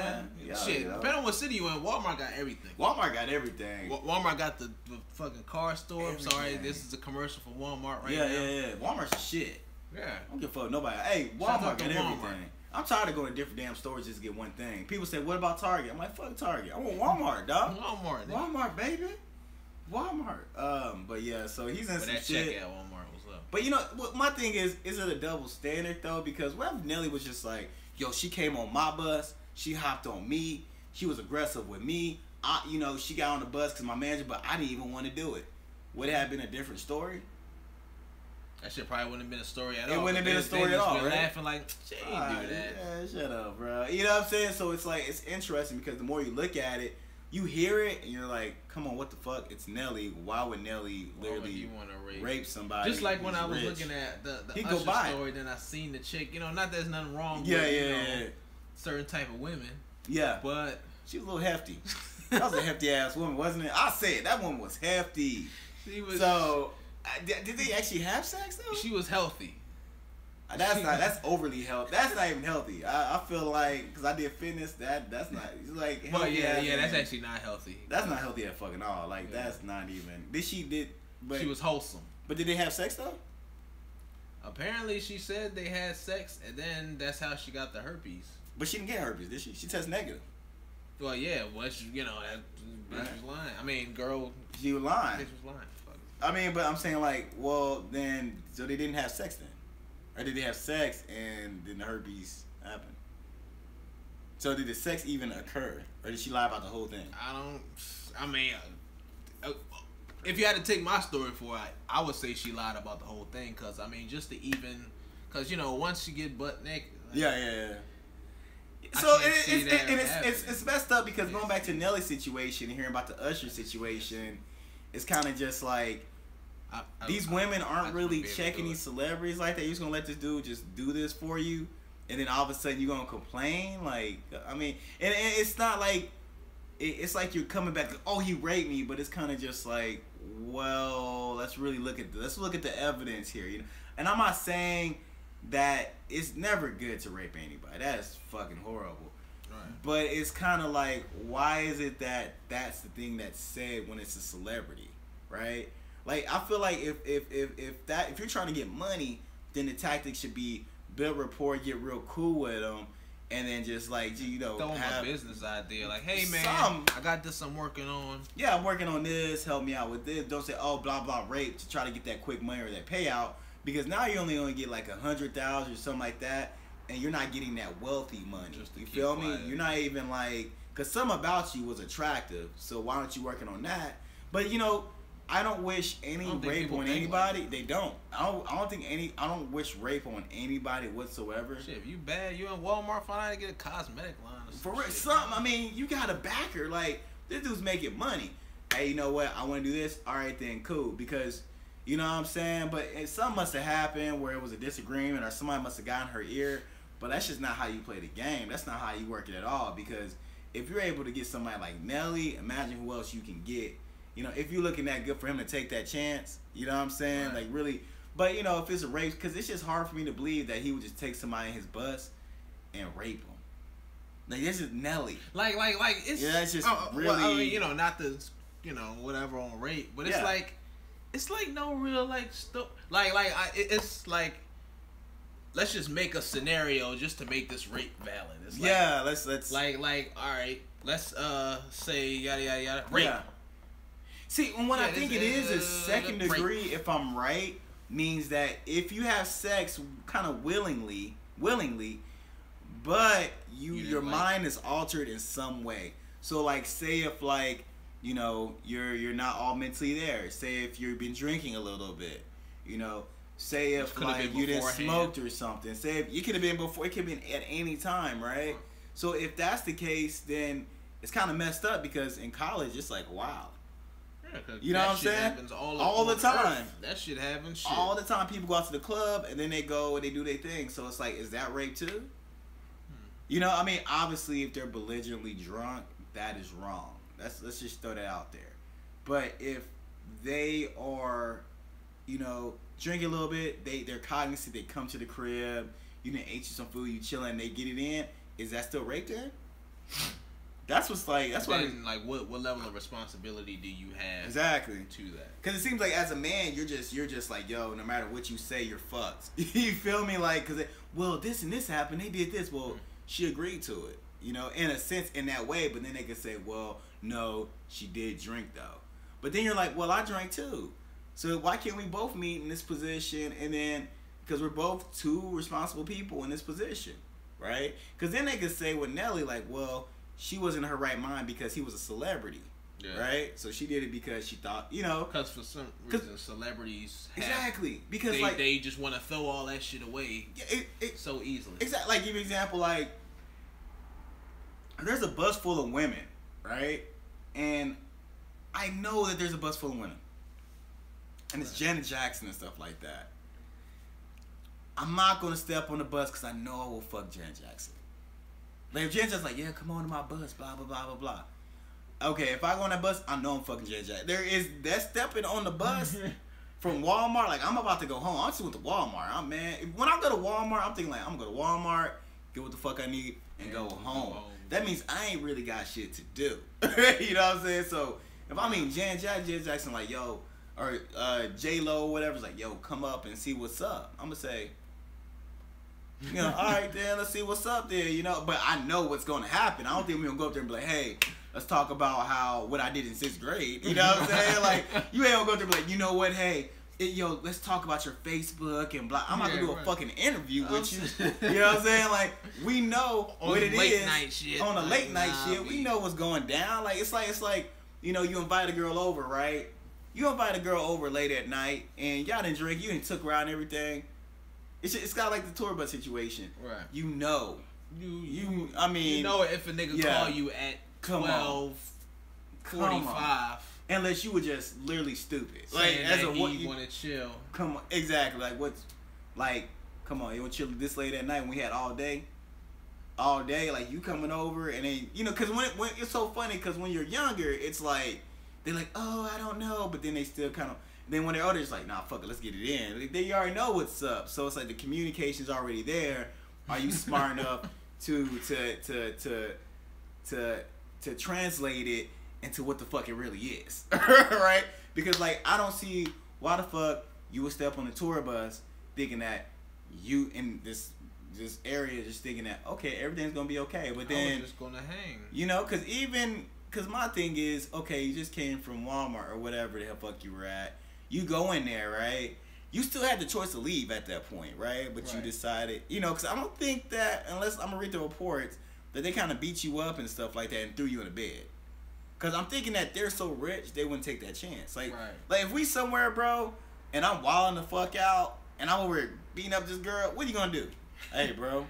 in. Shit, depending on what city you in, Walmart got everything. Walmart got everything. Walmart got the fucking car store. I'm sorry, this is a commercial for Walmart right now. Yeah. Walmart's shit. Yeah. I don't give a fuck nobody. Hey, Walmart got everything. I'm tired of going to different damn stores just to get one thing. People say, what about Target? I'm like, fuck Target. I want Walmart, dog. Walmart, baby. Walmart. But yeah, so he's in some shit. Check at Walmart, what's up? But you know, my thing is it a double standard though? Because what if Nelly was just like, yo, she came on my bus, she hopped on me, she was aggressive with me. She got on the bus because my manager, but I didn't even want to do it. Would it have been a different story? That shit probably wouldn't have been a story at all. It wouldn't have been a story at all, right? Laughing like, she ain't do that. Yeah, shut up, bro. You know what I'm saying? So it's like, it's interesting because the more you look at it, you hear it and you're like, come on, what the fuck? It's Nelly. Why would Nelly literally you want to rape somebody? Just like when I was rich? looking at the He'd Usher go by. story, then I seen the chick. You know, not that there's nothing wrong with Yeah. certain type of women. Yeah. But She was a little hefty. That was a hefty ass woman, wasn't it? I say it. That woman was hefty. she was. So, did they actually have sex though? She was healthy. That's overly healthy. That's not even healthy. I feel like, because I did fitness, that's not, it's like But healthy ass yeah, that's man. actually not healthy. That's not healthy at fucking all. Like, that's not even, but She was wholesome. But did they have sex though? Apparently, she said they had sex, and then that's how she got the herpes. But she didn't get herpes, did she? She tested negative. Well, yeah, that bitch was lying. I mean, girl, She was lying. bitch was lying. Fuck. I mean, but I'm saying like, well, then, so they didn't have sex then? Or did they have sex and then the herpes happened? So did the sex even occur? Or did she lie about the whole thing? I mean, if you had to take my story for it, I would say she lied about the whole thing. Because, I mean, just to even, because, you know, once you get butt naked. Like, Yeah. I So can't see that it's messed up because going back to Nelly's situation and hearing about the Usher situation, it's kind of just like these women aren't really checking these celebrities like that. You're just gonna let this dude just do this for you, and then all of a sudden you're gonna complain. Like, I mean, and it's not like it's like you're coming back. Oh, he raped me, but it's kind of just like, well, let's look at the evidence here. You know, and I'm not saying that it's never good to rape anybody. That's fucking horrible. Right. But it's kind of like, why is it that that's the thing that's said when it's a celebrity, right? Like, I feel like if you're trying to get money, then the tactic should be build rapport, get real cool with them, and then just like, you know, throw them have a business idea. Like, hey man, I got this I'm working on. Yeah, I'm working on this. Help me out with this. Don't say, oh, blah blah rape to try to get that quick money or that payout. Because now you only get like 100,000 or something like that, and you're not getting that wealthy money. You feel me? You're not even like, because something about you was attractive, so why aren't you working on that? But you know, I don't wish any rape on anybody. Like, they don't. I don't wish rape on anybody whatsoever. Shit, if you bad, you in Walmart, find out to get a cosmetic line or For real, something. I mean, you got a backer. Like, this dude's making money. Hey, you know what? I want to do this. All right, then, cool. Because, you know what I'm saying? But something must have happened where it was a disagreement or somebody must have gotten her ear. But that's just not how you play the game. That's not how you work it at all. Because if you're able to get somebody like Nelly, imagine who else you can get. You know, if you're looking that good for him to take that chance, you know what I'm saying? Right. Like, really. But, you know, if it's a rape, because it's just hard for me to believe that he would just take somebody in his bus and rape him. Like, this is Nelly. Like, it's... Yeah, it's just really... Well, I mean, you know, not the, you know, whatever on rape, but it's like... It's like no real like it's like, let's just make a scenario just to make this rape valid. It's like, let's like all right, let's say yada yada yada rape. Yeah. See, what I think it is second degree. If I'm right, means that if you have sex kind of willingly, but your mind is altered in some way. So like, say if like, you know, you're not all mentally there. Say if you've been drinking a little bit, you know. Say if like you didn't smoke or something. Say if it could have been before. It could have been at any time, right? So if that's the case, then it's kind of messed up because in college it's like, wow. Yeah, you know what I'm saying? Happens all the time. That shit happens. Shit. All the time. People go out to the club and then they go and they do their thing. So it's like, is that rape too? You know, I mean, obviously if they're belligerently drunk, that is wrong. Let's just throw that out there. But if they are, you know, drinking a little bit, they're cognizant, they come to the crib, you done ate you some food, you chilling, they get it in, is that still rape there? That's what's like, that's what what level of responsibility do you have exactly to that? Because it seems like as a man, you're just like, yo, no matter what you say, you're fucked. You feel me? Like, because well, this and this happened, they did this, well, she agreed to it. You know, in a sense, in that way, but then they could say, well, no, she did drink though. But then you're like, well, I drank too. So why can't we both meet in this position? And then, because we're both two responsible people in this position, right? Because then they could say with Nelly, like, well, she wasn't in her right mind because he was a celebrity, right? So she did it because she thought, you know. Because for some reason, celebrities because they just want to throw all that shit away so easily. Exactly. Like, give you an example, like, there's a bus full of women, right? and I know that there's a bus full of women, and it's Janet Jackson and stuff like that. I'm not gonna step on the bus because I know I will fuck Janet Jackson. Like if Janet Jackson's like, yeah, come on to my bus, blah blah blah blah blah. Okay, if I go on that bus, I know I'm fucking Janet Jackson. There is that stepping on the bus from Walmart. Like I'm about to go home. I just went to Walmart. When I go to Walmart, I'm thinking like I'm gonna go to Walmart, get what the fuck I need, and go home. That means I ain't really got shit to do. You know what I'm saying? So if I mean Janet Jackson like yo, or J-Lo or whatever's like yo, come up and see what's up. I'm gonna say, you know, all right then, let's see what's up there. You know, but I know what's gonna happen. I don't think we're gonna go up there and be like, hey, let's talk about what I did in 6th grade. You know what I'm saying? Like you ain't gonna go there and be like, you know what, hey. Yo, let's talk about your Facebook and blah. I'm not gonna do a fucking interview with you. You know what I'm saying? Like we know what it is on the late night shit. We know what's going down. Like it's like you know, you invite a girl over, right? You invite a girl over late at night, and y'all didn't drink. You didn't took her out and everything. It's kind of like the tour bus situation. Right. You know. I mean. You know if a nigga call you at 12:45. Unless you were just literally stupid. Like as a what you want to chill. Come on, exactly. Like what's like? Come on, you want to chill this late at night when we had all day. Like you coming over and then you know, cause when it's so funny, cause when you're younger, it's like they're like, oh, I don't know, but then they still kind of. Then when they're older, it's like, nah, fuck it, let's get it in. They already know what's up, so it's like the communication's already there. Are you smart enough to translate it into what the fuck it really is, right? Because like I don't see why the fuck you would step on the tour bus thinking that you in this area just thinking that okay, everything's gonna be okay, but then I was just gonna hang, you know, because my thing is okay, you just came from Walmart or whatever the hell fuck you were at, you go in there, right? You still had the choice to leave at that point, right? But you decided, you know, because I don't think that unless I'm gonna read the reports that they kind of beat you up and stuff like that and threw you in a bed. Cause I'm thinking that they're so rich, they wouldn't take that chance. Like if we somewhere, bro, and I'm wilding the fuck out, and I'm over beating up this girl, what are you gonna do? Hey, bro,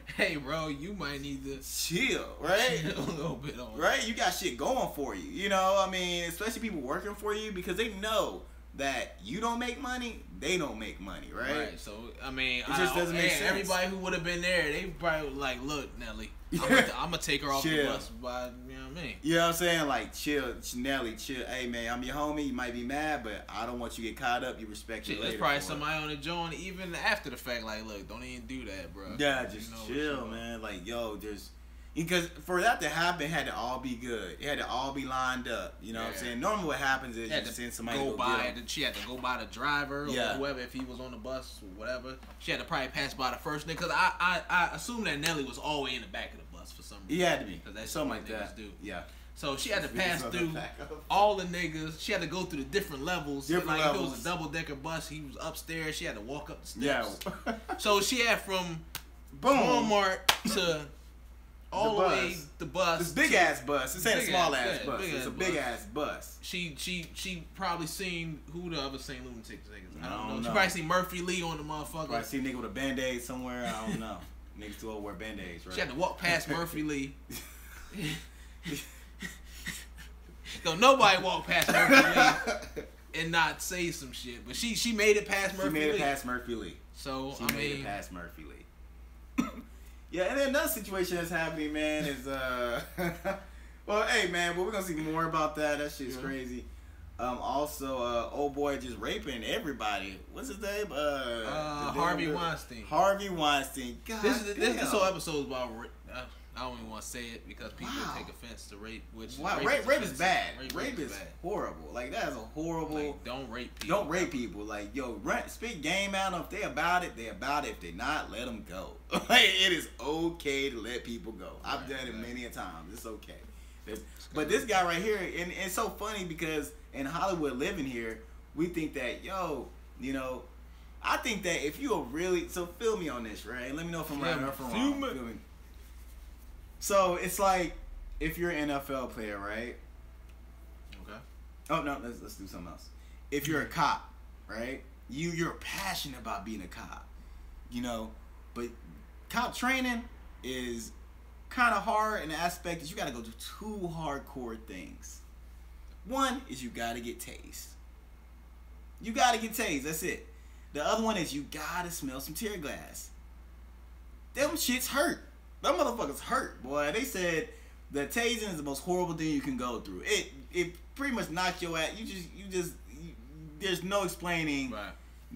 you might need to chill, right? Chill a little bit on, right? You got shit going for you, you know. I mean, especially people working for you because they know that you don't make money, they don't make money, right? Right. So I mean, it just doesn't make sense. Everybody who would have been there, they probably like, look, Nelly, I'm gonna take her off the bus by, you know what I mean? You know what I'm saying? Like, chill, Nelly, chill. Hey man, I'm your homie. You might be mad, but I don't want you to get caught up. You respect you later. There's probably somebody on the joint even after the fact. Like, look, don't even do that, bro. Yeah, just chill, man. Like, yo, just. Because for that to happen, it had to all be good. It had to all be lined up. You know what I'm saying? Normally what happens is you send somebody to go by. She had to go by the driver or whoever, if he was on the bus or whatever. She had to probably pass by the first nigga. Because I assume that Nelly was always in the back of the bus for some reason. He had to be. Because that's something like that. Do. Yeah. So she had to pass through all the niggas. She had to go through the different levels. If it was a double-decker bus, he was upstairs. She had to walk up the steps. Yeah. So she had from Walmart to... all the way the bus. This big ass bus. This ain't a small ass bus. It's a big ass bus. She probably seen who the other St. Lunatic niggas. I don't know. She probably seen Murphy Lee on the motherfucker. Probably see a nigga with a band-aid somewhere. I don't know. Niggas too old wear band-aids, right? She had to walk past Murphy Lee. So nobody walked past Murphy Lee and not say some shit. But she made it past Murphy Lee. She made it past Murphy Lee. So she made it past Murphy Lee. Yeah, and then another situation that's happening, man, is well, hey, man, but we're gonna see more about that. That shit's crazy. Also, old boy just raping everybody. What's his name? Harvey Weinstein. Harvey Weinstein. God, this whole episode is about. I don't even want to say it because people take offense to rape. Which rape is bad. Rape is horrible. Like that is a horrible. Like, don't rape people. Don't rape people. Like yo, speak game out. If they about it, they about it. If they not, let them go. Like it is okay to let people go. I've done it many a times. It's okay. But this guy right here, and it's so funny because in Hollywood, living here, we think that yo, you know, I think that if you are really feel me on this, right? Let me know if I'm right or if I'm wrong. Feel me. So it's like if you're an NFL player, right? Okay. Oh no, let's do something else. If you're a cop, right? You're passionate about being a cop, you know, but cop training is kind of hard in the aspect that you got to go do two hardcore things. One is you gotta get tased. You gotta get tased. That's it. The other one is you gotta smell some tear gas. Them shits hurt. Them motherfuckers hurt, boy. They said the tasing is the most horrible thing you can go through. It pretty much knocks your ass. There's no explaining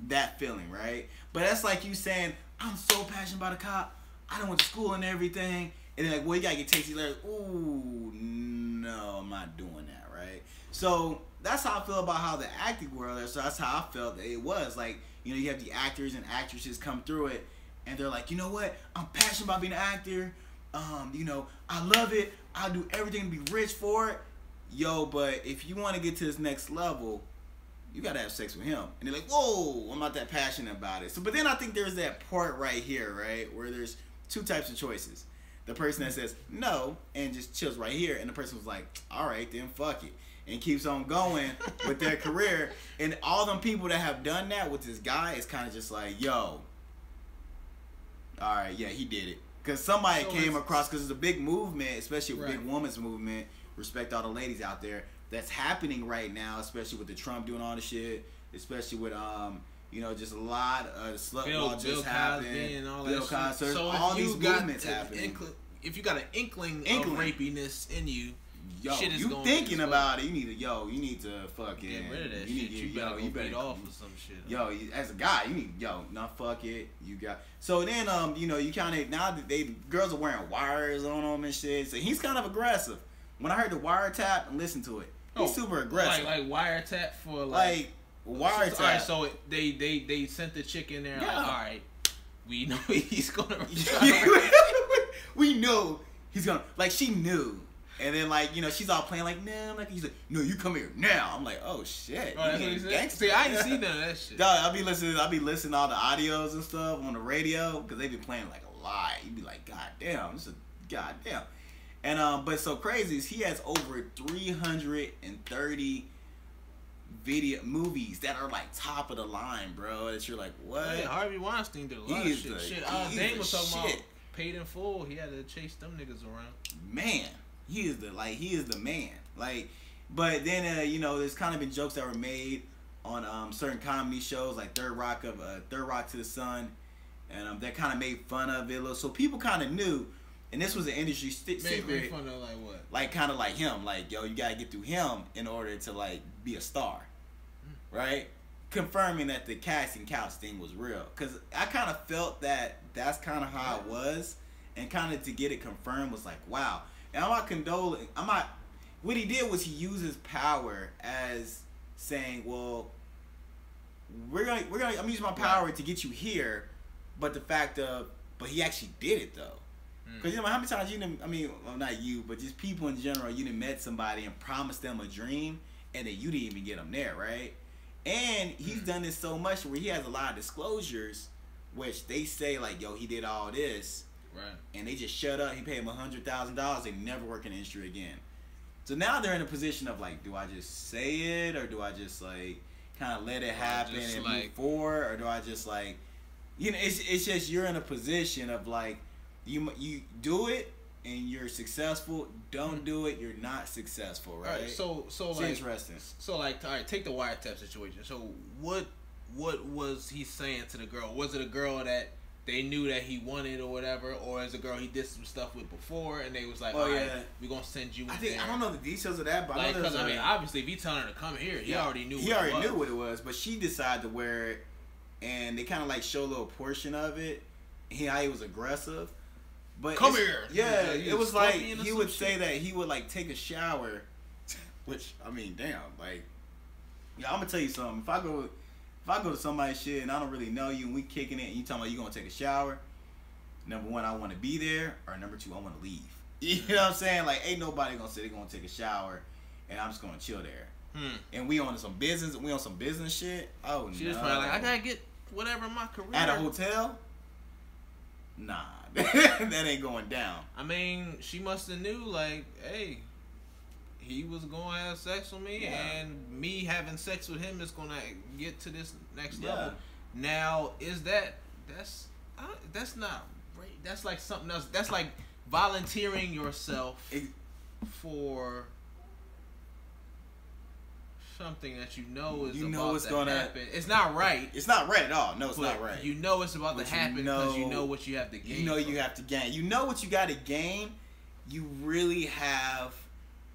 that feeling, right? But that's like you saying, I'm so passionate about a cop. I done went to school and everything. And then like, well, you gotta get tased. You're like, ooh, no, I'm not doing that, right? So that's how I feel about how the acting world is. So that's how I felt that it was. Like, you know, you have the actors and actresses come through it, and they're like, you know what? I'm passionate about being an actor. You know, I love it. I'll do everything to be rich for it. Yo, but if you want to get to this next level, you gotta have sex with him. And they're like, whoa, I'm not that passionate about it. So, but then I think there's that part right here, right, where there's two types of choices. The person that says no and just chills right here, and the person was like, all right, then fuck it, and keeps on going with their career. And all them people that have done that with this guy is kind of just like, yo, all right, yeah, he did it. Because somebody came across, because it's a big movement, especially a big women's movement, respect all the ladies out there, that's happening right now, especially with the Trump doing all the shit, especially with, you know, just a lot of slut law just happened. Bill Cosby, so all these movements happening. If you got an inkling of rapiness in you, yo, shit is you going thinking about it, you need to fucking get rid of that shit. You better off or some shit. Yo, as a guy, you need not fuck it. You got so then you know, you kind of now that girls are wearing wires on them and shit. So he's kind of aggressive. When I heard the wiretap and listened to it, he's super aggressive. Like wiretap for like wiretap. All right, so they sent the chick in there. Yeah. Like, all right, we know he's gonna. We know he's gonna, like, she knew. And then, like, you know, she's all playing like, nah. Like, he's like, no, you come here now. I'm like, oh shit. Oh, that's what he said? See, I ain't seen none of that shit. Dog, I'll be listening to all the audios and stuff on the radio, because they be playing like a lie. You'd be like, god damn, this is goddamn. And but so crazy is he has over 330 movies that are like top of the line, bro. That you're like, what? Yeah, Harvey Weinstein did a lot of shit. Dane was talking about paid in full. He had to chase them niggas around. Man, he is the man. Like, but then you know, there's kind of been jokes that were made on certain comedy shows like Third Rock to the Sun, and that kind of made fun of it. So people kind of knew, and this was an industry secret. Made fun of like what? Like kind of like him, like, yo, you gotta get through him in order to like be a star, right? Confirming that the casting couch thing was real, because I kind of felt that that's kind of how it was, and kind of to get it confirmed was like, wow. And I'm not condoling. What he did was he used his power as saying, well, I'm using my power to get you here, but but he actually did it though. Because you know how many times you didn't, I mean, well, not you, but just people in general, you done met somebody and promised them a dream, and then you didn't even get them there, right? And he's done this so much where he has a lot of disclosures, which they say like, yo, he did all this, right? And they just shut up. He paid him $100,000. They never work in the industry again. So now they're in a position of like, do I just say it, or do I just like kind of let it happen and move forward, or do I just like, you know, it's just you're in a position of like, you do it and you're successful. Don't do it, you're not successful, right? All right, so it's like, interesting. So like, all right, take the wiretap situation. So what was he saying to the girl? Was it a girl that they knew that he wanted or whatever, or is a girl he did some stuff with before and they was like, all right, we're gonna send you in there? I don't know the details of that, but like, I know because I mean, obviously, if he telling her to come here, he already knew. He already knew what it was, but she decided to wear it, and they kind of like show a little portion of it. How he was aggressive. But come here. Yeah, it was like he would say that he would like take a shower, which I mean, damn, like, yeah, I'm gonna tell you something. If I go to somebody's shit and I don't really know you and we kicking it and you talking about you gonna take a shower, number one, I want to be there, or number two, I want to leave. You know what I'm saying? Like, ain't nobody gonna say they're gonna take a shower and I'm just gonna chill there. And we on some business. We on some business shit. Oh, she was probably like, I gotta get whatever in my career at a hotel. Nah. That ain't going down. I mean, she must have knew, like, hey, he was gonna have sex with me, and me having sex with him is gonna get to this next level. Now, that's not right. That's like something else. That's like volunteering yourself for something that you know is You know about it's to gonna happen. It's not right. It's not right at all. No, it's but not right. You know it's about But to happen because you know what you have to gain. You know you have to gain. You know what you got to gain. You really have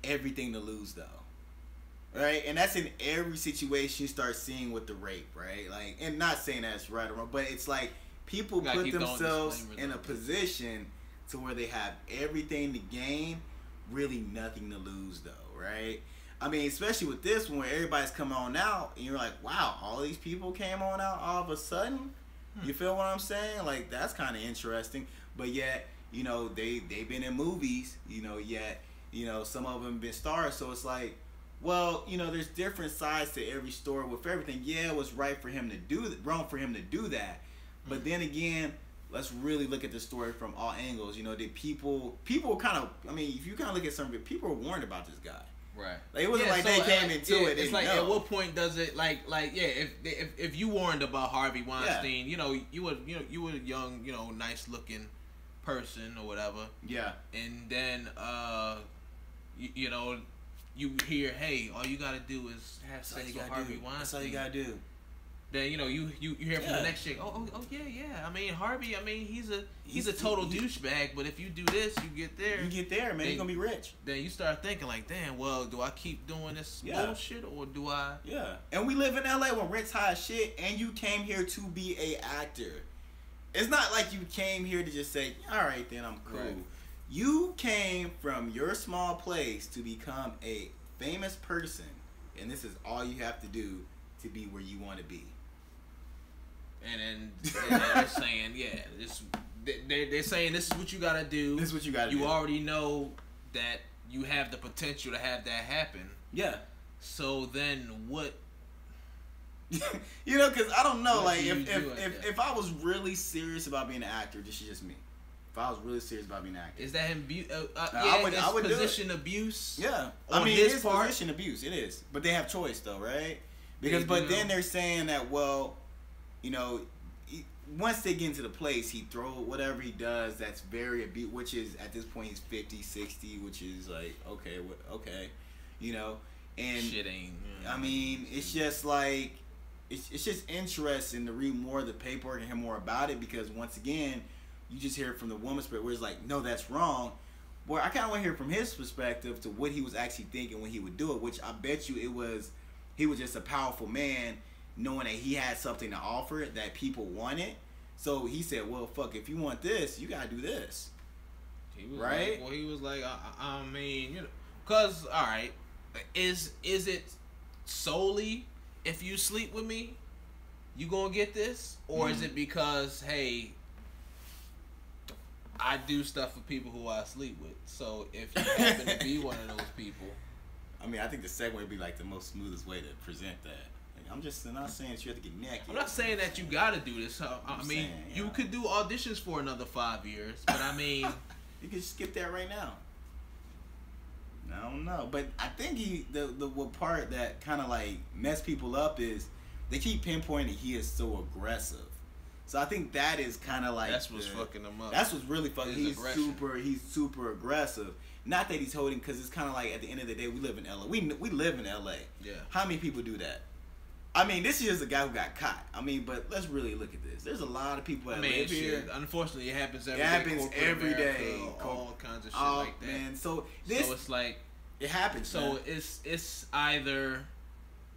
everything to lose, though. Right? And that's in every situation you start seeing with the rape, right? Like, and not saying that's right or wrong, but it's like people put themselves in a position to where they have everything to gain, really nothing to lose, though, right? I mean, especially with this one where everybody's coming on out, and you're like, wow, all these people came on out all of a sudden? You feel what I'm saying? Like, that's kind of interesting. But yet, you know, they've been in movies, you know, yet, you know, some of them been stars, so it's like, well, you know, there's different sides to every story with everything. Yeah, it was right for him to do that, wrong for him to do that. But then again, let's really look at the story from all angles. You know, did people kind of, I mean, if you kind of look at some of it, people were warned about this guy. Right. Like, it wasn't like they came into it. It's like, at what point does it if you warned about Harvey Weinstein, you know, you were a young, you know, nice looking person or whatever. Yeah. And then you know, you hear, hey, all you gotta do is have sex with Harvey Weinstein. That's all you gotta do. Then you know you hear from the next chick, oh yeah. I mean Harvey, I mean he's a total douchebag, but if you do this, you get there. You get there, man. You're gonna be rich. Then you start thinking like, damn, well, do I keep doing this bullshit or do I? Yeah. And we live in LA when rent's high as shit, and you came here to be a actor. It's not like you came here to just say, all right, then I'm cool. Right. You came from your small place to become a famous person, and this is all you have to do to be where you want to be. And then they're saying, they're saying this is what you gotta do. This is what you gotta do. You already know that you have the potential to have that happen. Yeah. So then what? You know, because I don't know, like if I was really serious about being an actor, this is just me. If I was really serious about being an actor, is that him? I would position abuse. Yeah, I mean, it is position abuse. It is, but they have choice though, right? Because then they're saying that, well, you know, once they get into the place, he throw whatever he does that's very abuse, which is at this point he's 50, 60, which is like okay, you know, and shit ain't. I mean, it's just like it's just interesting to read more of the paperwork and hear more about it, because once again, you just hear it from the woman's perspective, where it's like, no, that's wrong. Boy, I kind of want to hear from his perspective to what he was actually thinking when he would do it, which I bet you he was just a powerful man, knowing that he had something to offer that people wanted. So he said, well, fuck, if you want this, you got to do this. He was right? He was like, I mean, you know, because, all right, is it solely if you sleep with me, you gonna get this? Or is it because, hey, I do stuff for people who I sleep with. So if you happen to be one of those people. I mean, I think the second would be like the most smoothest way to present that. Like, I'm just not saying that you have to get naked. I'm not saying that you gotta do this. I mean, you could do auditions for another 5 years, but I mean, you could skip that right now. I don't know, but I think the part that kind of like messed people up is they keep pinpointing he is so aggressive. So I think that is kind of like that's what's fucking him up. That's what's really fucking. He's super aggressive. Not that he's holding, because it's kind of like at the end of the day, we live in LA. We live in LA. Yeah. How many people do that? I mean, this is just a guy who got caught. I mean, but let's really look at this. There's a lot of people that live here. Unfortunately, it happens every day. It happens every day. All kinds of shit like that. Man, so it's like it happens. So man. it's either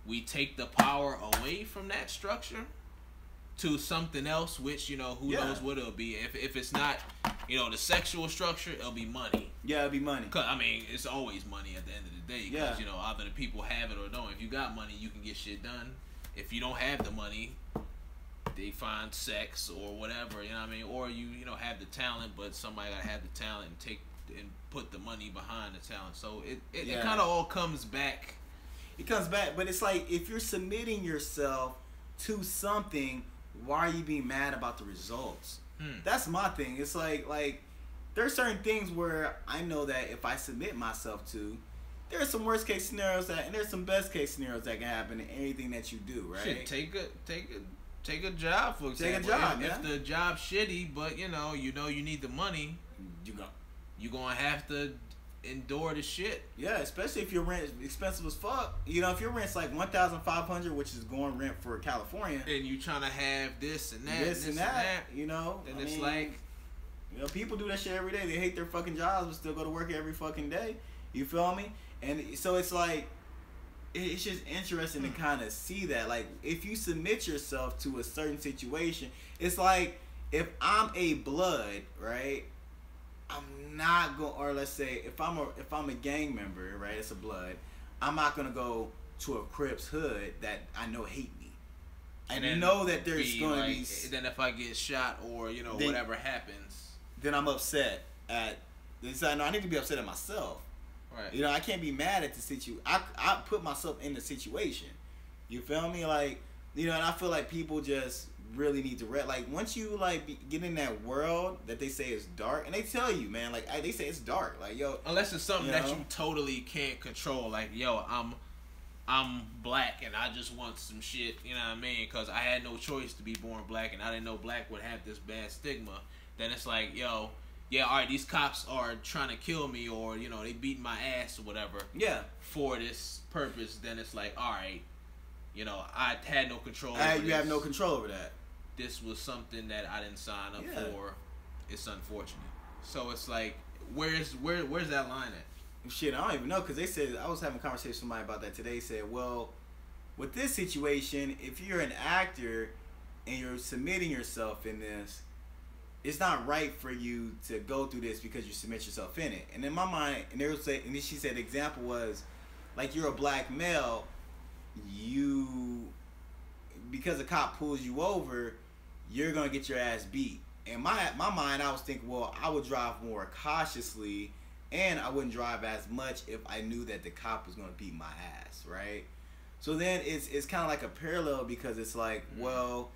we take the power away from that structure to something else, which, you know, who knows what it'll be. If it's not, you know, the sexual structure, it'll be money. Yeah, it'll be money. Cause I mean, it's always money at the end of the day. Because, you know, either the people have it or don't. If you got money, you can get shit done. If you don't have the money, they find sex or whatever, you know what I mean? Or you know, have the talent, but somebody gotta have the talent and put the money behind the talent. So it kind of all comes back. It comes back, but it's like, if you're submitting yourself to something, why are you being mad about the results? That's my thing. It's like there's certain things where I know that if I submit myself to, there's some worst case scenarios and there's some best case scenarios that can happen in anything that you do, right? Shit, take a job, for example. Take a job, if the job's shitty, but you know you need the money, you're gonna have to endure the shit. Yeah, especially if your rent is expensive as fuck. You know, if your rent's like $1,500, which is going rent for California, and you trying to have this and that, this and that, you know, then it's like, you know, people do that shit every day. They hate their fucking jobs, but still go to work every fucking day. You feel me? And so it's like, it's just interesting to kind of see that. Like, if you submit yourself to a certain situation, it's like, if I'm a blood, right? I'm not going, or let's say if I'm a gang member, right? It's a blood. I'm not gonna go to a Crips hood that I know hate me. I know that there's gonna be. Then if I get shot or you know whatever happens, then I'm upset at. No, I need to be upset at myself. Right. You know, I can't be mad at the situation. I put myself in the situation. You feel me? Like, you know, and I feel like people just really need to like once you like get in that world that they say is dark, and they tell you, man, like they say it's dark, like yo, unless it's something that you totally can't control, like yo, I'm black and I just want some shit, you know what I mean, because I had no choice to be born black and I didn't know black would have this bad stigma. Then it's like, yo, yeah, all right, these cops are trying to kill me, or you know they beat my ass or whatever, yeah, for this purpose. Then it's like, all right, you know, I had no control over you have no control over that. This was something that I didn't sign up for. It's unfortunate. So it's like, where's that line at? Shit, I don't even know, because they said, I was having a conversation with somebody about that today. They said, well, with this situation, if you're an actor and you're submitting yourself in this, it's not right for you to go through this because you submit yourself in it. And in my mind, and they would say, and then she said the example was, like, you're a black male, because a cop pulls you over, you're gonna get your ass beat. In my mind, I was thinking, well, I would drive more cautiously, and I wouldn't drive as much if I knew that the cop was gonna beat my ass, right? So then it's kind of like a parallel, because it's like, well,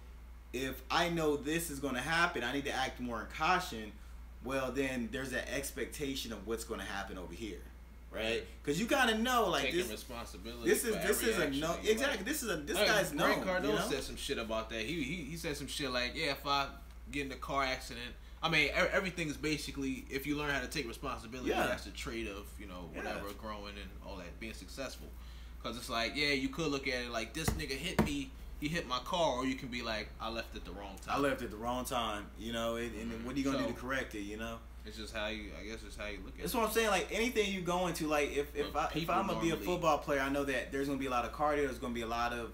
if I know this is gonna happen, I need to act more in caution. Well, then there's that expectation of what's gonna happen over here, right? Because you kind of know, like, taking responsibility. This is a no. Exactly. Like, this guy's known. Grant Cardone said some shit about that. He said some shit like, yeah, if I get in a car accident, I mean, everything is basically, if you learn how to take responsibility, that's the trait of, you know, whatever, growing and all that, being successful. Because it's like, yeah, you could look at it like, this nigga hit me, he hit my car, or you can be like, I left at the wrong time. I left at the wrong time, you know, and what are you gonna do to correct it, you know? It's just how you, I guess it's how you look at it. That's what I'm saying. Like, anything you go into, like, if I'm gonna be a football player, I know that there's gonna be a lot of cardio, there's gonna be a lot of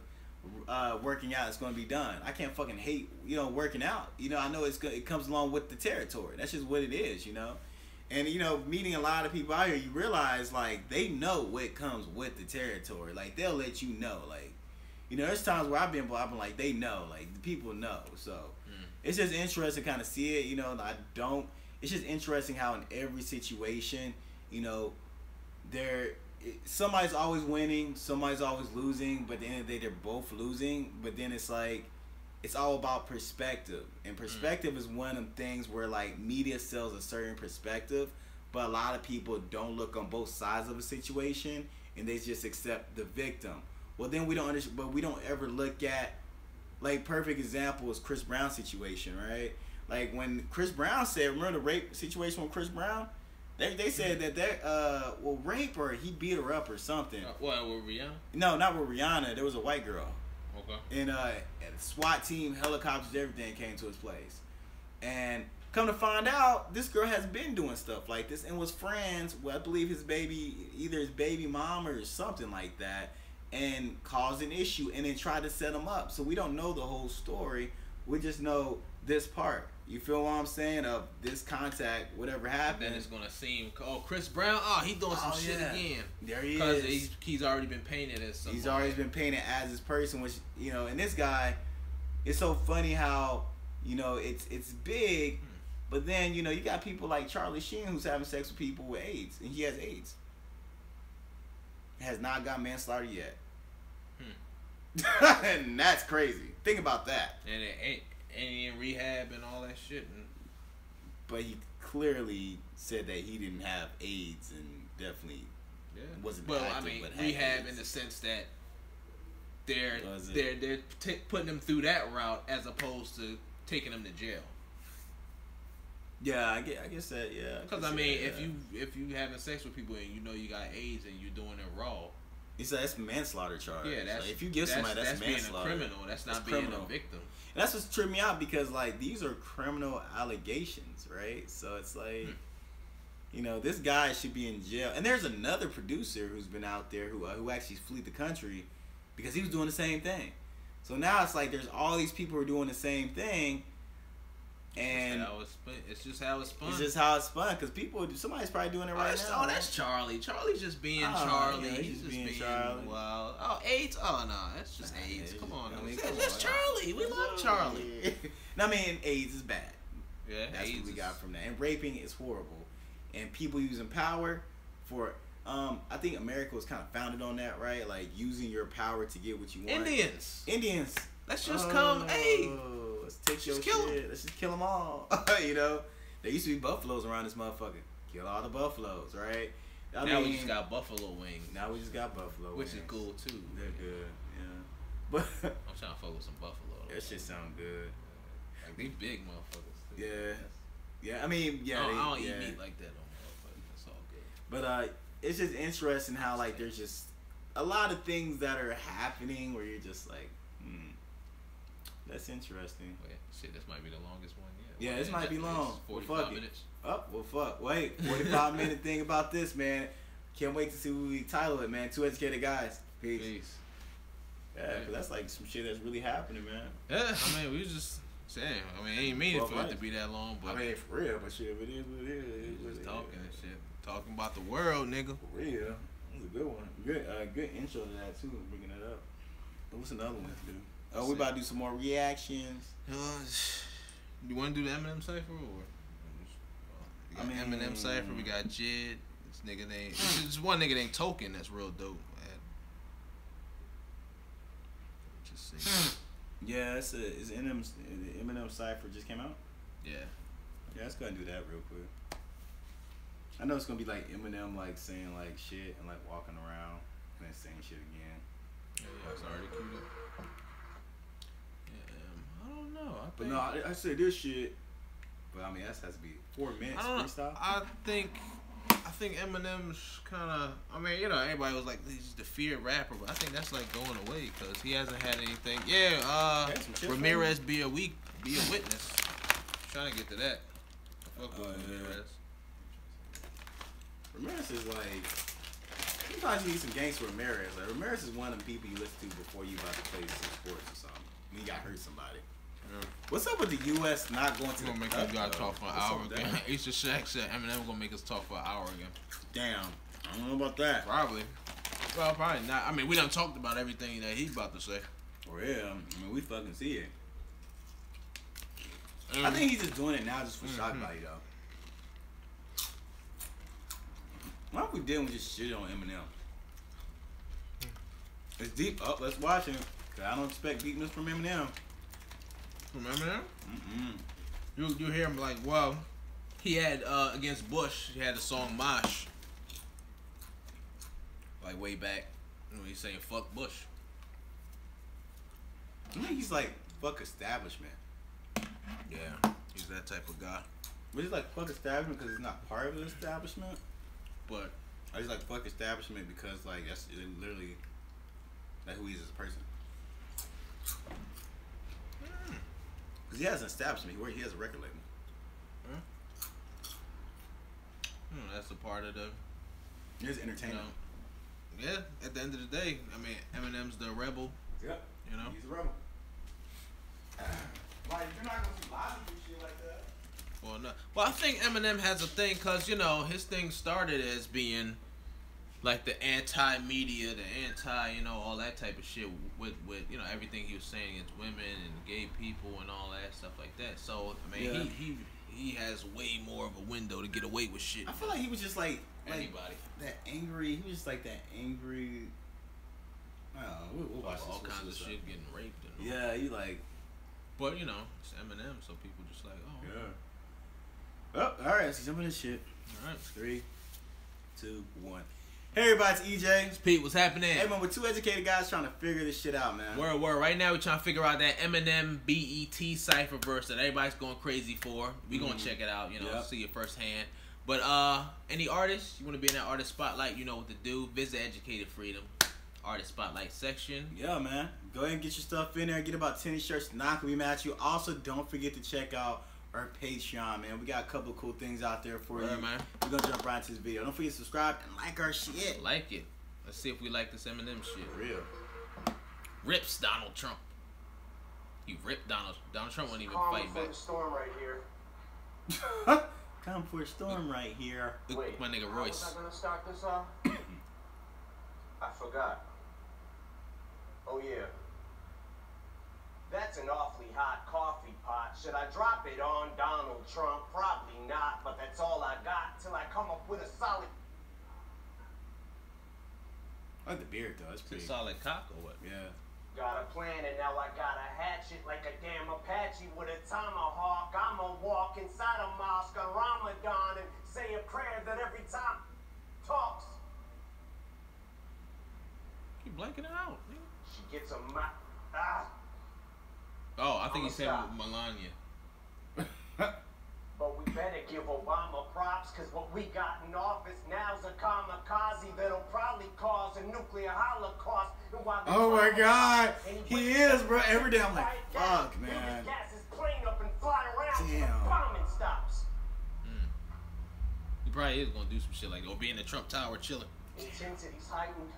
working out that's gonna be done. I can't fucking hate, you know, working out. You know, I know it comes along with the territory. That's just what it is, you know. And you know, meeting a lot of people out here, you realize, like, they know what comes with the territory. Like, they'll let you know. Like, you know, there's times where I've been like, they know, like, the people know. So it's just interesting to kind of see it. You know, it's just interesting how in every situation, you know, somebody's always winning, somebody's always losing, but at the end of the day, they're both losing. But then it's like, it's all about perspective. And perspective is one of them things where, like, media sells a certain perspective, but a lot of people don't look on both sides of a situation, and they just accept the victim. Well, then we don't understand, but we don't ever look at, like, perfect example is Chris Brown's situation, right? Like, when Chris Brown said, remember the rape situation with Chris Brown? They said that rape, or he beat her up or something. What, with Rihanna? No, not with Rihanna. There was a white girl. Okay. And SWAT team, helicopters, everything came to his place. And come to find out, this girl has been doing stuff like this and was friends with, I believe, either his baby mom or something like that, and caused an issue and then tried to set him up. So we don't know the whole story. We just know this part. You feel what I'm saying? Of this contact, whatever happened. Then it's gonna seem, Chris Brown, he doing some shit again. There he is. Because he's already been painted as something. He's already been painted as this person, which, you know, and this guy, it's so funny how, you know, it's big, but then, you know, you got people like Charlie Sheen who's having sex with people with AIDS, and he has AIDS. Has not got manslaughter yet. And that's crazy. Think about that. And it ain't in rehab and all that shit. But he clearly said that he didn't have AIDS and definitely wasn't. Well, active, I mean, but rehab AIDS. In the sense that they're putting them through that route as opposed to taking them to jail. Yeah, I guess that. Yeah. Because I mean, if you having sex with people and you know you got AIDS and you're doing it raw, that's manslaughter charge. yeah, that's like, if you give somebody that's manslaughter, being a criminal. That's not being a victim. And that's what's tripping me out because like these are criminal allegations, right? So it's like, you know, this guy should be in jail. And there's another producer who's been out there who actually fled the country because he was doing the same thing. So now it's like there's all these people who are doing the same thing. And it's just how it's spun. It's just how it's spun because somebody's probably doing it right now. Oh, that's Charlie. Charlie's just being Charlie. Yeah, he's just being Charlie. Wow. Oh, AIDS. Oh no, that's just AIDS. Come on, that's just Charlie. We love Charlie. I mean, AIDS is bad. Yeah, that's what we got from that. And raping is horrible. And people using power for. I think America was kind of founded on that, right? Like using your power to get what you want. Indians. Let's just come. Hey. Let's take your shit. Let's just kill them all. You know, there used to be buffaloes around this motherfucker. Kill all the buffaloes, right? Now we just got buffalo wings. Now we just got buffalo wings. Which is cool too. They're good, yeah. But I'm trying to fuck with some buffalo. That shit sound good. Like they big motherfuckers. Yeah. Yeah, I mean, yeah. I don't eat meat like that on motherfuckers. That's all good. But it's just interesting how like there's just a lot of things that are happening where you're just like, that's interesting. Wait, shit, this might be the longest one yet. Yeah, this might be long. 45 minutes. Oh, well, fuck. Wait, 45-minute thing about this, man. Can't wait to see what we title it, man. 2 Educated Guyz. Peace. Yeah, because that's like some shit that's really happening, man. Yeah, I mean, we was just saying. I mean, I ain't mean for it to be that long, but. I mean, for real, but shit, it is what it is. We was talking and shit. Talking about the world, nigga. For real. That was a good one. Good intro to that, too, bringing it up. What's another one to do? Oh, we about to do some more reactions. You want to do the Eminem cipher or? We got Eminem cipher. We got Jid. This nigga named. There's one nigga named Token that's real dope. Just see. Yeah, is Eminem cipher just came out? Yeah. Yeah, let's go ahead and do that real quick. I know it's gonna be like Eminem like saying like shit and like walking around and then saying shit again. Yeah, it's already queued up. I don't know. But no, I said this shit. But I mean, that has to be 4 minutes freestyle. I think Eminem's kind of. I mean, you know, everybody was like he's the feared rapper, but I think that's like going away because he hasn't had anything. Yeah, Ramirez be a witness. Trying to get to that. Fuck with Ramirez. Ramirez is like. Sometimes you need some gangster Ramirez. Like Ramirez is one of the people you listen to before you about to play some sports or something. When you got hurt somebody. Yeah. What's up with the U.S. not going to the make you gotta talk for an hour again? Aisha Shaq said Eminem gonna make us talk for an hour again. Damn. I don't know about that. Probably. Well, probably not. I mean, we done talked about everything that he's about to say. For real. I mean, we fucking see it. I think he's just doing it now just for shock value, though. Why don't we deal with just shit on Eminem? It's deep. Oh, let's watch him. Cause I don't expect deepness from Eminem. From Eminem? You hear him like, well, he had against Bush, he had the song Mosh. Like way back. When he's saying fuck Bush. I think he's like fuck establishment. Yeah, he's that type of guy. But he's like fuck establishment because he's not part of the establishment. But I just like fuck establishment because like that's literally like who he is as a person. Because he has an establishment where he has a record label. That's a part of the. Here's entertainment. You know, yeah, at the end of the day, I mean, Eminem's the rebel. Yep. You know? He's a rebel. Like, you're not going to lie to shit like that. Well, no. Well, I think Eminem has a thing because, you know, his thing started as being like the anti-media, the anti, you know, all that type of shit with you know, everything he was saying against women and gay people and all that stuff like that. So, I mean, he has way more of a window to get away with shit. I feel like he was just like anybody. That angry. He was just like that angry. I don't know. We'll watch all kinds of shit getting raped. And yeah, he like. But you know, it's Eminem, so people just like, oh. Yeah. Oh, all right. Let's see some of this shit. All right. 3, 2, 1. Hey everybody, it's EJ. Pete, what's happening? Hey man, we're two educated guys trying to figure this shit out, man. Word. Right now we're trying to figure out that Eminem BET cipher verse that everybody's going crazy for. We gonna check it out, see it firsthand. But any artists, you want to be in that artist spotlight, you know what to do. Visit Educated Freedom Artist Spotlight section. Yeah, man. Go ahead and get your stuff in there. Get about 10 shirts. Not gonna be mad at you. Also, don't forget to check out our Patreon, man. We got a couple of cool things out there for you. Man. We're gonna jump right into this video. Don't forget to subscribe and like our shit. Like it. Let's see if we like this Eminem shit. For real. Rips Donald Trump. You ripped Donald Trump won't even fight back. Storm right here. Come for a storm right here. Look at my nigga Royce. How was I gonna start this off? I forgot. Oh yeah. That's an awfully hot coffee pot. Should I drop it on Donald Trump? Probably not, but that's all I got till I come up with a solid. I like the beard though. It's It's a pretty. solid cock or what? Yeah. Got a plan and now I got a hatchet like a damn Apache with a tomahawk. I'ma walk inside a mosque on Ramadan and say a prayer that every time talks. You blanking it out, nigga. She gets a Oh, I think he I'ma said stop. Melania. But we better give Obama props, cause what we got in office now's a kamikaze that'll probably cause a nuclear holocaust. And while the Oh my God, and he waits is, for bro. the Every day I'm like, quiet down, fuck, and man. the gas is plane up and fly around till Damn. the bombing stops. He probably is gonna do some shit like that, or be in the Trump Tower chilling. Intensity's heightened,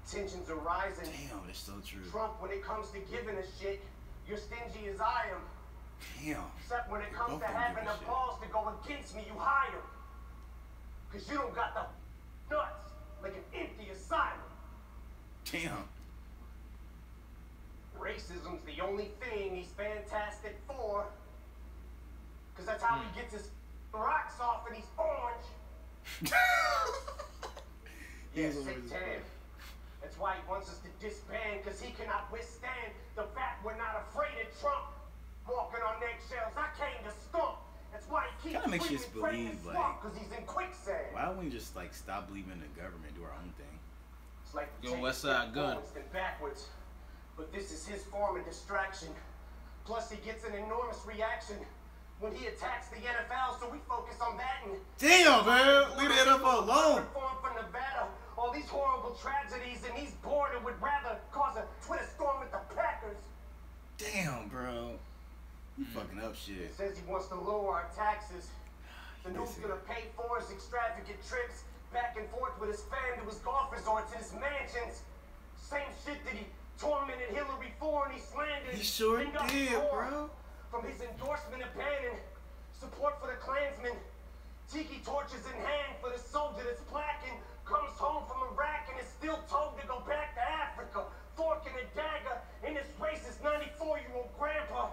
tensions are rising. Damn, that's so true. Trump, when it comes to giving a shit, you're stingy as I am. Damn. Except when it comes Both to of them having give the a shit. balls to go against me, you hide them. Cause you don't got the nuts like an empty asylum. Damn. Racism's the only thing he's fantastic for. Cause that's how he gets his rocks off and he's orange. Yeah, sick to him. That's why he wants us to disband, cause he cannot withstand the fact we're not afraid of Trump. Walking on eggshells, I came to stomp. That's why he keeps Kinda makes you screaming, praying believe, to like, swamp, cause he's in quicksand. Why don't we just like stop believing in the government, do our own thing? It's like Yo, take a West step Side Gun. forwards, then backwards. But this is his form of distraction. Plus, he gets an enormous reaction when he attacks the NFL, so we focus on that and Damn, man. Leave the NFL alone. reform for Nevada. All these horrible tragedies, and he's bored and would rather cause a Twitter storm with the Packers. Damn, bro. You fucking up shit. Says he wants to lower our taxes. Then who's Listen. gonna pay for his extravagant trips back and forth with his fam to his golf resorts and his mansions? Same shit that he tormented Hillary for and he slandered. He sure Been done did, before. bro. From his endorsement of banning support for the Klansmen, tiki torches in hand for the soldier that's blackened, comes home from Iraq and is still told to go back to Africa, fork and a dagger in his racist 94-year-old grandpa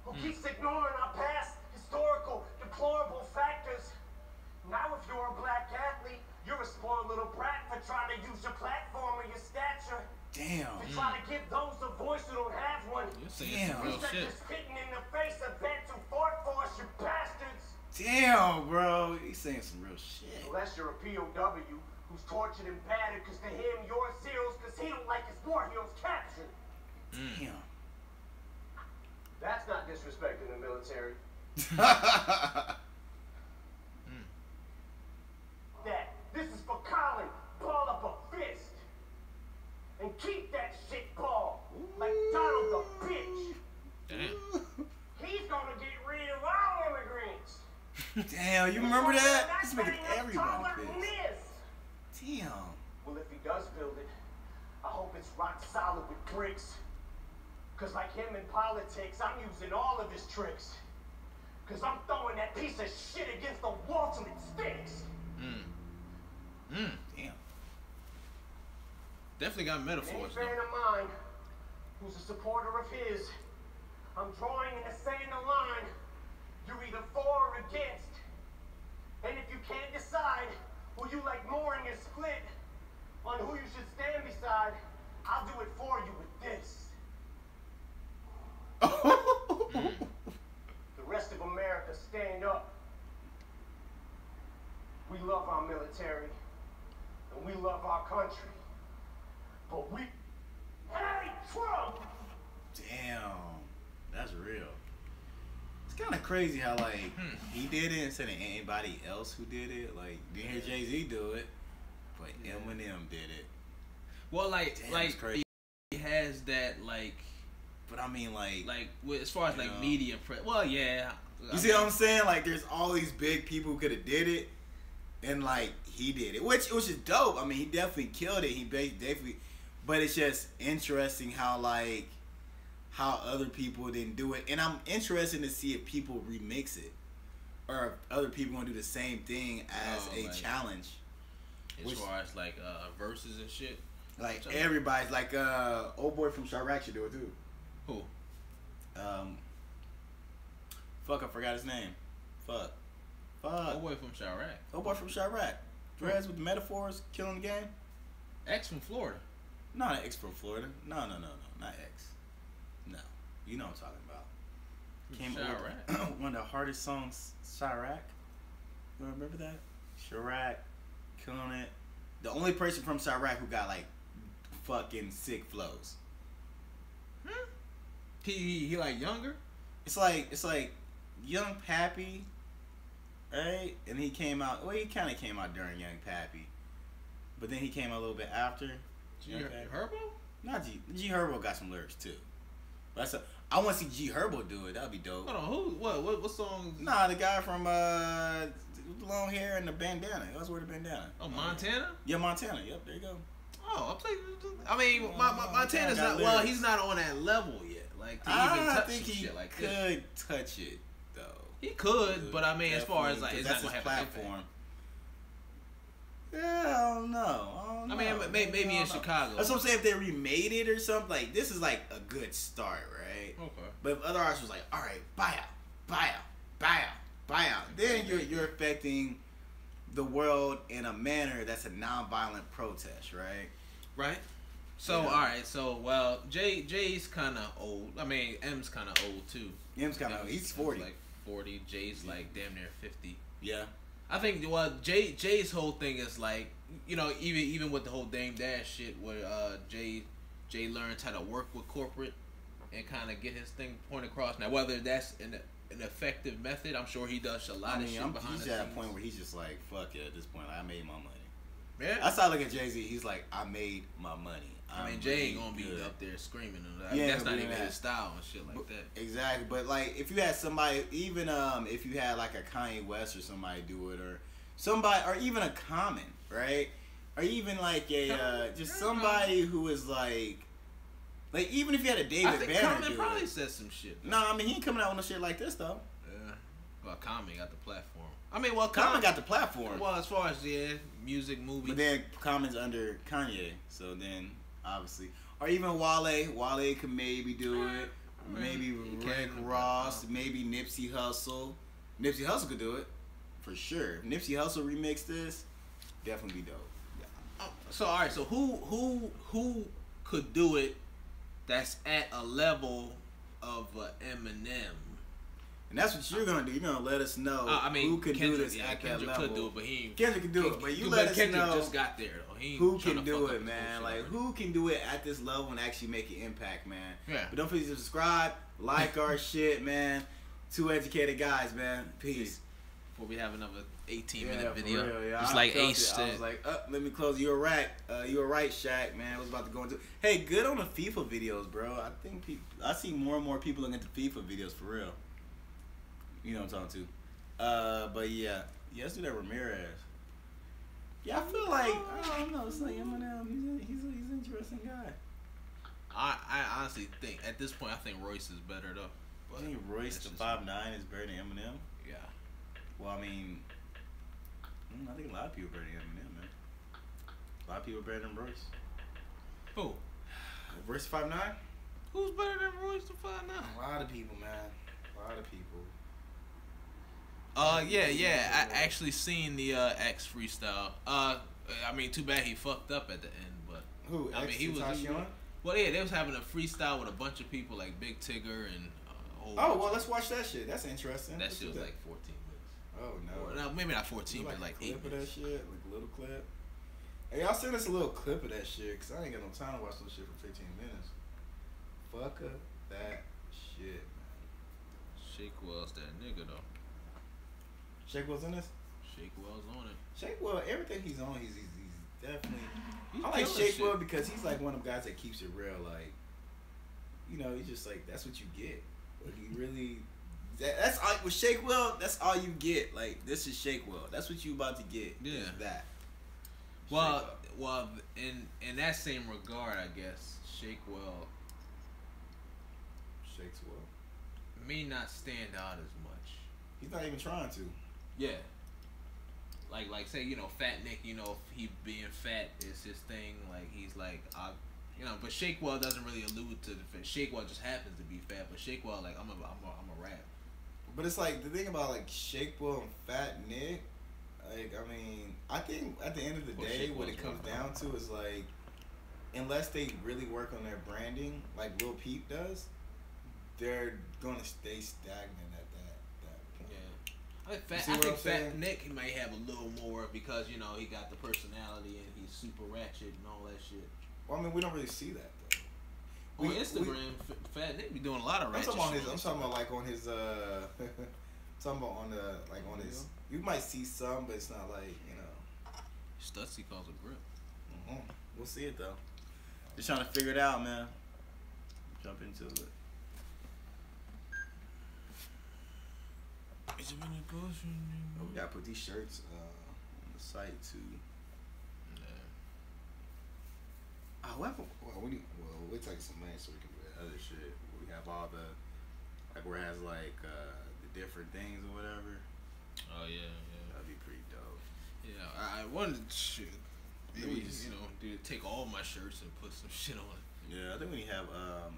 who keeps ignoring our past historical deplorable factors. Now if you're a black athlete, you're a spoiled little brat for trying to use your platform or your stature Damn. to try to give those a voice who don't have one. You're saying some Damn. real Instead shit. of spitting in the face of Bantu fart force, you bastards. Damn, bro. He's saying some real shit. Unless you're a POW who's tortured and battered because to him you're zeros because he don't like his war heroes captured. Damn. That's not disrespecting the military. That. This is for Colin. Ball up a fist. And keep that shit ball. Like Donald the bitch. Damn. He's gonna get rid of all immigrants. Damn, you remember that? That's He's making not everybody taller than pissed. this. Damn. Well, if he does build it, I hope it's rock solid with bricks. Cause like him in politics, I'm using all of his tricks. Cause I'm throwing that piece of shit against the wall till it sticks. Damn. Definitely got Any metaphors fan though. of mine who's a supporter of his, I'm drawing in the sand a line. You're either for or against. And if you can't decide who you like more in your split on who you should stand beside, I'll do it for you with this. The rest of America, stand up. We love our military, and we love our country. But we hate Trump! Damn, that's real. It's kind of crazy how like he did it instead of anybody else who did it. Like didn't hear Jay-Z do it, but Eminem did it. Well, like, Damn, like it's crazy. he has that like. But I mean, like as far as like media press. Well, yeah. You see what I'm saying? Like, there's all these big people who could have did it, and like he did it, which is dope. I mean, he definitely killed it. He definitely, but it's just interesting how like how other people didn't do it, and I'm interested to see if people remix it, or if other people gonna do the same thing as a challenge. As far as like verses and shit. Like everybody's like old boy from Chirac should do it too. Who? Fuck, I forgot his name. Fuck. Old boy from Chirac. Old boy from Chirac. Dreads with the metaphors, killing the game. X from Florida. Not X from Florida. No, not X. No, you know what I'm talking about. Came Chirac. One of the hardest songs, Chirac. You remember that? Chirac, killing it. The only person from Chirac who got like fucking sick flows. He like younger? It's like Young Pappy, right? And he came out. Well, he kind of came out during Young Pappy, but then he came out a little bit after. G Herbo? Not G Herbo got some lyrics too. But I want to see G Herbo do it. That'd be dope. Hold on, who? What songs? Nah, the guy from with the long hair and the bandana. He always wear the bandana. Oh, Montana? Yeah, Montana. Yep, there you go. Oh, I mean, Montana's not. Well, he's not on that level yet. Like to even touch think he shit like could this. touch it though. He could, but I mean, as far as like, it's not that's gonna his have platform. Yeah, I don't know. I mean, maybe in Chicago. That's what I'm saying. If they remade it or something, like this is like a good start, right? Okay. But if other artists was like, all right, buy out, then you're affecting the world in a manner that's a non-violent protest, right? Right. So all right. So well, Jay's kind of old. I mean, M's kind of old too. M's kind of old. He's 40. Like 40. Jay's like damn near 50. Yeah. I think Jay's whole thing is like, you know, even with the whole Dame Dash shit where Jay learns how to work with corporate and kind of get his thing point across. Now whether that's an effective method, I'm sure he does a lot of shit behind the scenes. He's at a point where he's just like, fuck it, at this point, like, I made my money. Yeah. I saw looking at Jay-Z, he's like, I made my money. I mean, Jay ain't gonna be up there screaming. That's not even his style and shit like that. Exactly, but like if you had somebody, even if you had like a Kanye West or somebody do it, or somebody, or even a Common, right? Or even like a just somebody who is like even if you had a David Banner, Common probably said some shit. No, I mean he ain't coming out with no shit like this though. Yeah, well, Common got the platform. I mean, Common got the platform. Well, as far as music, movies. But then Common's under Kanye, so then obviously, or even Wale could maybe do it. Maybe Rick Ross, maybe Nipsey Hussle. Nipsey Hussle could do it for sure. If Nipsey Hussle remix this, definitely be dope. Yeah. So all right, so who could do it? That's at a level of Eminem. And that's what you're gonna do. You're gonna let us know who can do this at that level. Could do it, but Kendrick can do it, but you let us Kendrick know just got there though. Who can do it, man? Like who can do it at this level and actually make an impact, man? Yeah. But don't forget to subscribe, like our shit, man. 2 Educated Guys, man. Peace. Before we have another 18-minute video, real, yeah. just like Ace I was like, let me close. You were right. You were right, Shaq, man. I was about to go into. Hey, good on the FIFA videos, bro. I think I see more and more people looking at the FIFA videos for real. You know what I'm talking to. But yeah, let's do that Ramirez. Yeah, I feel like I don't know. It's like Eminem. He's an interesting guy. I honestly think at this point I think Royce is better though. I think Royce the 5'9" is better than Eminem. Yeah. Well, I mean, I think a lot of people are better than Eminem, man. A lot of people are better than Royce. Who? Royce 5'9"? Who's better than Royce the 5'9"? A lot of people, man. A lot of people. Yeah. I actually seen the X freestyle. I mean, too bad he fucked up at the end, but who? I mean, he was. Well, yeah, they was having a freestyle with a bunch of people like Big Tigger and. Let's watch that shit. That's interesting. That shit was like 14 minutes. Oh no. Or, no, maybe not 14, but like 8 minutes. Clip of that shit, like a little clip. Hey, y'all send us a little clip of that shit, cause I ain't got no time to watch no shit for 15 minutes. Fuck that shit, man. Shakewell's that nigga though. Shakewell's in this? Shakewell's on it. Shakewell, everything he's on, he's definitely. He's I like killing Shakewell shit. because he's like one of them guys that keeps it real. Like, you know, he's just like, that's what you get. Like, he really. That's all with Shakewell. That's all you get. Like, this is Shakewell. That's what you about to get. Yeah. Is that. Well, Shakewell. well, in that same regard, I guess Shakewell Shakewell. may not stand out as much. He's not even trying to. Yeah. Like say, you know, Fat Nick, you know, if he being fat is his thing. Like he's like, you know, but Shakewell doesn't really allude to the fact. Shakewell just happens to be fat, but Shakewell like I'm a rap. But it's like the thing about like Shakewell and Fat Nick. Like, I mean, I think at the end of the day, what it comes down to is like, unless they really work on their branding, like Lil Peep does, they're gonna stay stagnant at that point. Yeah, You see I what think I'm saying? Fat Nick he might have a little more because you know he got the personality and he's super ratchet and all that shit. Well, I mean, we don't really see that though. On Instagram, Fat Nick be doing a lot of I'm ratchet talking about shit. I'm talking about like on his talking about on the like on his. You might see some, but it's not like, you know. Stutzy calls a grip. We'll see it though. Just trying to figure it out, man. Jump into it. Oh, we gotta put these shirts on the site too. Yeah. Well, we'll take some money so we can do that other shit. We have all the, like where it has like the different things or whatever. Oh yeah, yeah. That'd be pretty dope. Yeah, I wanted to shit. Maybe Just- you know, dude, take all my shirts and put some shit on it. Yeah, I think when you have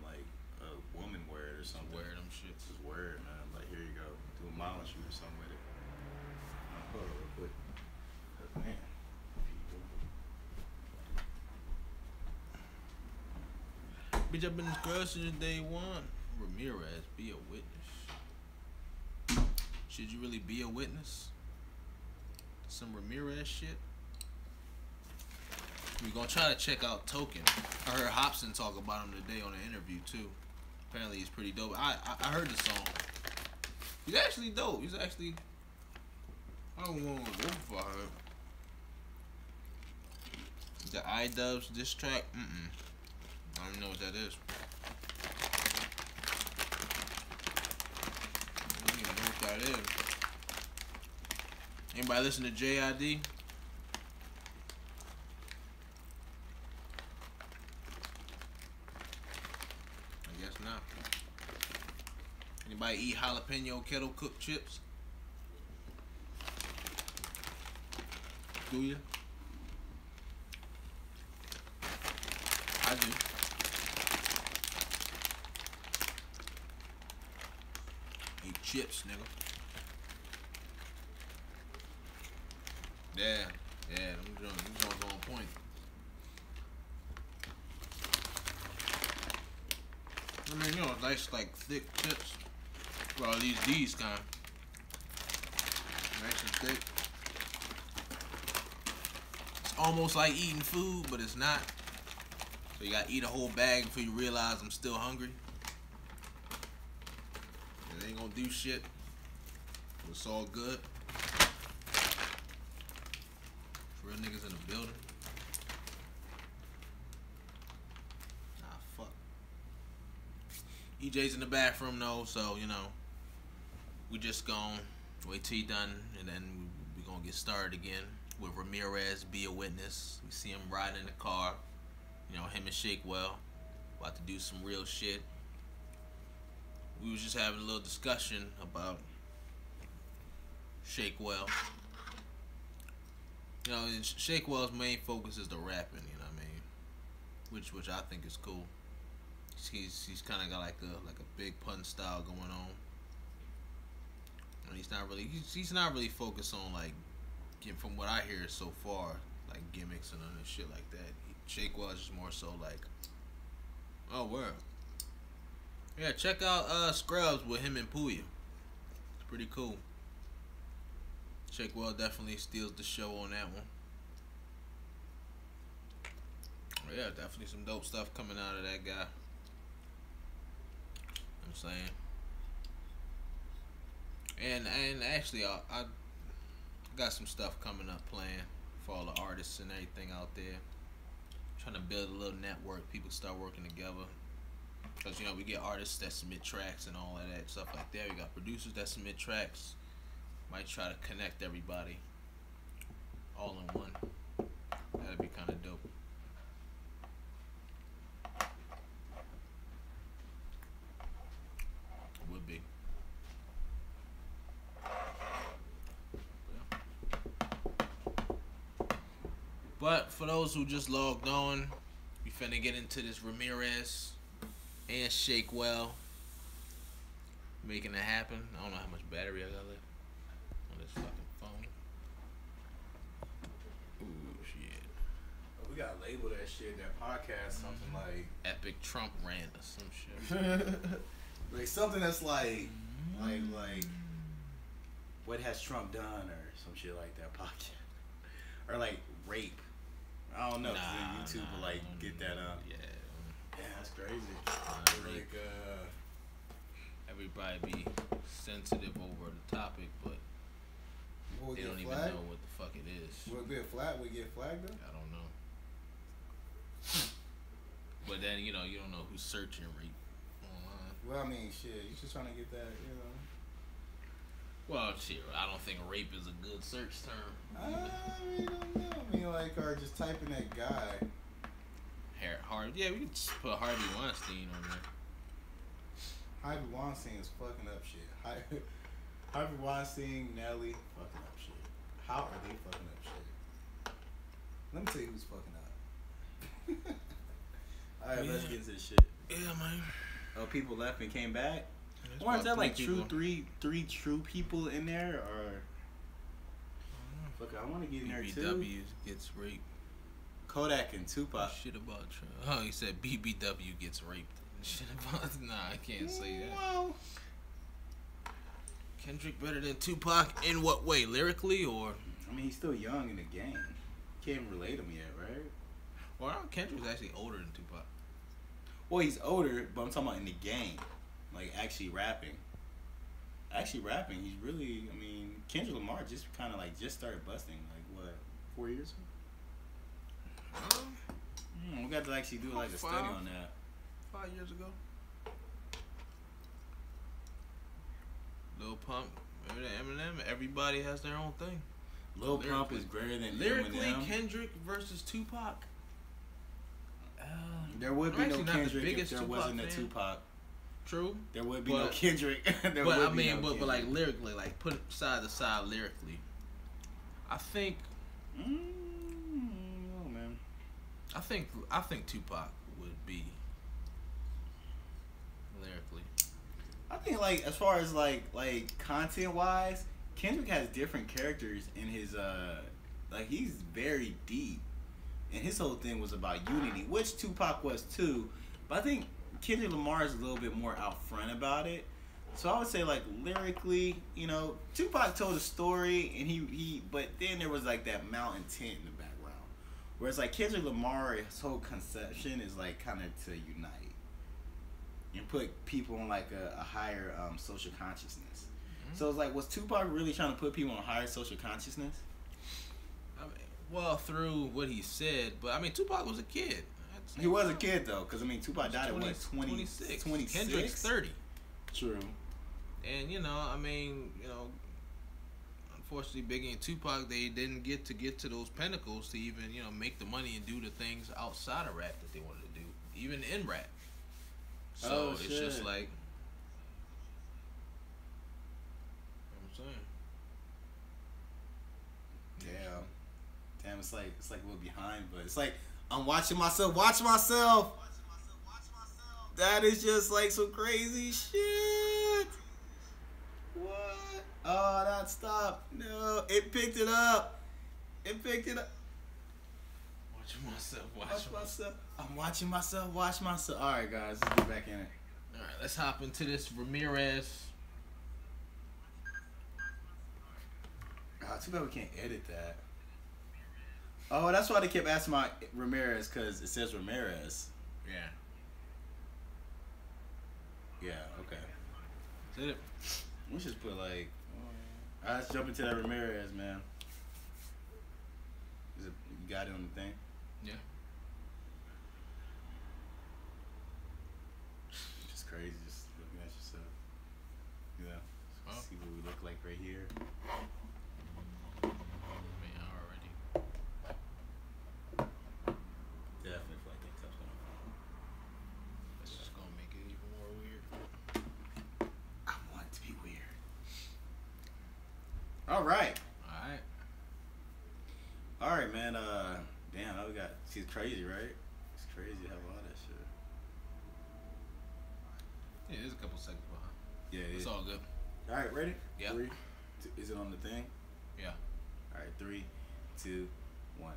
like a woman wear it or something. Wear them shits. Just wear it, man. Like, here you go. Do a modeling shoot or something with it. Hold on real quick. Man. Bitch, I've been this girl since day one. Ramirez, be a witness. Should you really be a witness? Some Ramirez shit. We're gonna try to check out Token. I heard Hobson talk about him today on an interview too. Apparently he's pretty dope. I heard the song. He's actually dope. He's actually. I don't want to go for her. The iDubbbz diss track. I don't know what that is. I don't even know what that is. Anybody listen to JID? I guess not. Anybody eat jalapeno kettle cooked chips? Do you? I do. Eat chips, nigga. Yeah, them joints on point. I mean, you know, nice like thick chips. Well, at least these kind. Nice and thick. It's almost like eating food, but it's not. So you gotta eat a whole bag before you realize I'm still hungry. It ain't gonna do shit. It's all good. Real niggas in the building. Nah, fuck. EJ's in the bathroom though, so you know, we just gon' wait till he done, and then we gonna get started again with Ramirez, be a witness. We see him riding in the car. You know, him and Shakewell about to do some real shit. We was just having a little discussion about Shakewell. You know, Shakewell's main focus is the rapping. You know what I mean? Which I think is cool. He's kind of got like a big pun style going on. And he's not really focused on like, from what I hear so far, like gimmicks and other shit like that. Shakewell is just more so like, oh word. Yeah, check out Scrubs with him and Puya. It's pretty cool. Shakewell definitely steals the show on that one. Yeah, definitely some dope stuff coming out of that guy. You know what I'm saying? And actually, I got some stuff coming up planned for all the artists and everything out there. Trying to build a little network. People start working together. Because, you know, we get artists that submit tracks and all of that stuff like that. We got producers that submit tracks. Might try to connect everybody all in one. That'd be kind of dope. It would be. But for those who just logged on, we finna get into this Ramirez and Shake Well making it happen. I don't know how much battery I got left on this fucking phone. Ooh, shit. We gotta label that shit, that podcast, something like Epic Trump rant or some shit. like something that's like what has Trump done or some shit like that podcast. Or like rape. I don't know. YouTube will like get that up. Yeah. Yeah, that's crazy. Like, everybody be sensitive over the topic, but they don't even know what the fuck it is. Will it be a flag? Will it get flagged though? I don't know. But then, you know, you don't know who's searching rape online. Well, I mean, shit, you just trying to get that, you know. Well, shit, I don't think rape is a good search term. I don't know. I mean, like, or just typing that guy. Yeah, we could just put Harvey Weinstein on there. Harvey Weinstein is fucking up shit. Harvey Weinstein, Nelly, fucking up shit. How are they fucking up shit? Let me tell you who's fucking up. Alright, let's get into this shit. Yeah, man. Oh, people left and came back? There's Or is that about like three three true people in there? Or fuck, I want to get in there too. BBW gets raped. Kodak and Tupac. Shit about Trump. Oh, he said BBW gets raped. Shit about. Nah, I can't say that. Well, Kendrick better than Tupac in what way? Lyrically or? I mean, he's still young in the game. Can't relate him yet, right? Well, Kendrick's actually older than Tupac. Well, he's older, but I'm talking about in the game. Like, actually rapping. He's really, I mean, Kendrick Lamar just kind of, like, just started busting, like, what, 4 years ago? We got to actually do, like, a study on that. 5 years ago. Lil Pump, Eminem, everybody has their own thing. Lil Pump is greater than lyrically, Eminem. Kendrick versus Tupac. There would be no Kendrick if there Tupac wasn't a fan. Tupac. True. There would be no Kendrick. But like lyrically, like put side to side lyrically, I think. Oh man. I think Tupac would be lyrically. I think like as far as like content wise, Kendrick has different characters in his like he's very deep, and his whole thing was about unity, which Tupac was too. But I think Kendrick Lamar is a little bit more out front about it. So I would say like lyrically, you know, Tupac told a story and he but then there was like that mountain tent in the background. Whereas like Kendrick Lamar, his whole conception is like kind of to unite and put people on like a higher social consciousness. Mm-hmm. So it's like, was Tupac really trying to put people on a higher social consciousness? I mean, well, through what he said, but I mean, Tupac was a kid. He was a kid though, because I mean, Tupac died at what, 26. 26? Kendrick's 30. True. And you know, I mean, you know, unfortunately, Biggie and Tupac, they didn't get to those pinnacles to even, you know, make the money and do the things outside of rap that they wanted to do, even in rap. So it's just like, you know what I'm saying. Yeah. Damn, it's like a little behind, but it's like I'm watching myself. Watch myself. That is just like some crazy shit. What? Oh, that stopped. No, it picked it up. Watching myself. Watch myself. I'm watching myself. Watch myself. All right, guys, let's get back in it. All right, let's hop into this Ramirez. Too bad we can't edit that. Oh, that's why they kept asking about Ramirez, because it says Ramirez. Yeah. Yeah, okay. That's it. We should put like... Alright, let's jump into that Ramirez, man. Is it, you got it on the thing? Yeah. Just crazy, just looking at yourself. You know, see what we look like right here. Man, already. Definitely feel like that tup's gonna fall. That's just gonna make it even more weird. I want it to be weird. Alright. Alright, man. Damn, now we got... See, it's crazy, right? It's crazy to have all that shit. Yeah, there's a couple seconds behind. Yeah, It's all good. Alright, ready? Yeah. 3, 2, is it on the thing? Yeah. Alright, 3, 2, 1.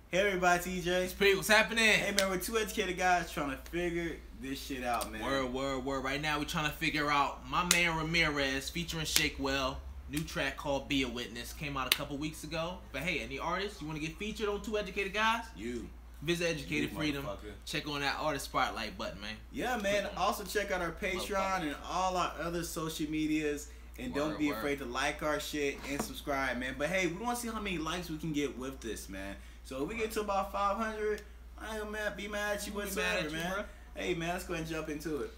Hey everybody, TJ. Speak, what's happening? Hey man, we're two educated guys trying to figure this shit out, man. Word. Right now we're trying to figure out my man Ramirez featuring Shakewell. New track called Be a Witness. Came out a couple weeks ago. But hey, any artists you want to get featured on Two Educated Guys? You. Visit Educated You Freedom. motherfucker. Check on that artist spotlight button, man. Yeah, man. Also check out our Patreon and all our other social medias. And don't be afraid to like our shit and subscribe, man. But hey, we want to see how many likes we can get with this, man. So if we get to about 500, I ain't gonna be mad at you whatsoever, man. Bro. Hey, man, let's go ahead and jump into it.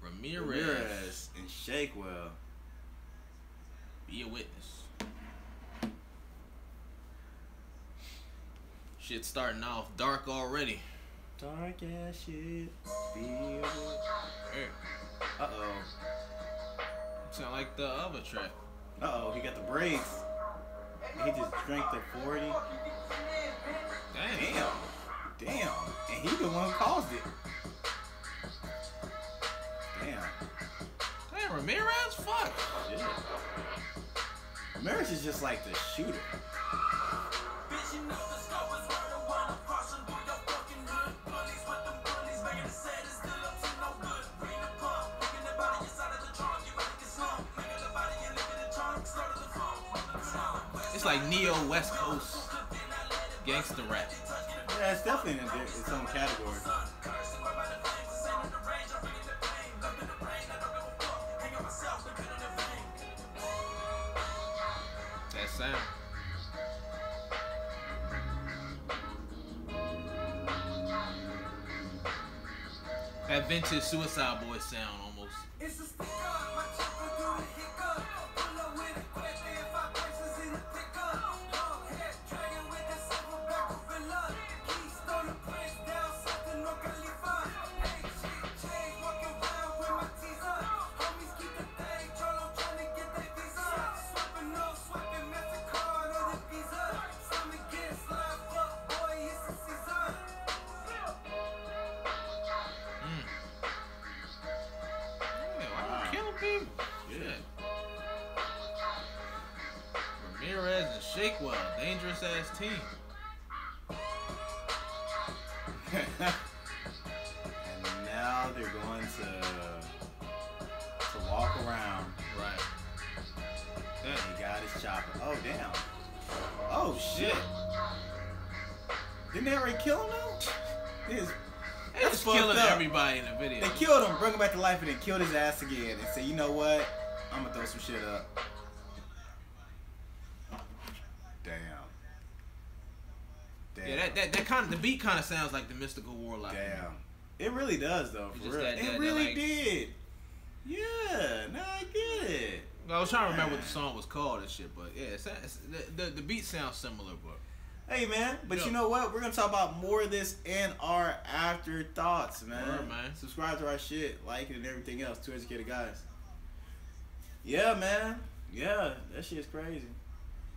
Ramirez. And Shakewell. Be a witness. Shit starting off dark already. Dark ass shit. Be a witness. Hey. Uh-oh. Sound like the other track. Uh-oh, he got the brakes. He just drank the 40. Damn. And he the one who caused it. Damn, Ramirez? Fuck. Shit. Ramirez is just like the shooter. It's like neo West Coast gangster rap. Yeah, it's definitely in its own category. That sound. That vintage Suicide Boy sound almost. Ramirez and Shakewell, dangerous ass team. And now they're going to walk around. Right. And he got his chopper. Oh damn. Oh shit. Didn't they already kill him though? They just killing everybody in the video. They killed him, brought him back to life, and then killed his ass again. And said, you know what? I'm gonna throw some shit up. Damn. Yeah, that kind of the beat kind of sounds like the Mystical Warlock. Damn. It really does though. For real. It really did. Yeah. Now I get it. I was trying to remember what the song was called and shit, but yeah, the beat sounds similar, but. Hey man, but you know what? We're gonna talk about more of this in our afterthoughts, man. Word, man. Subscribe to our shit, like it, and everything else. Two Educated Guys. Yeah, man. Yeah, that shit is crazy.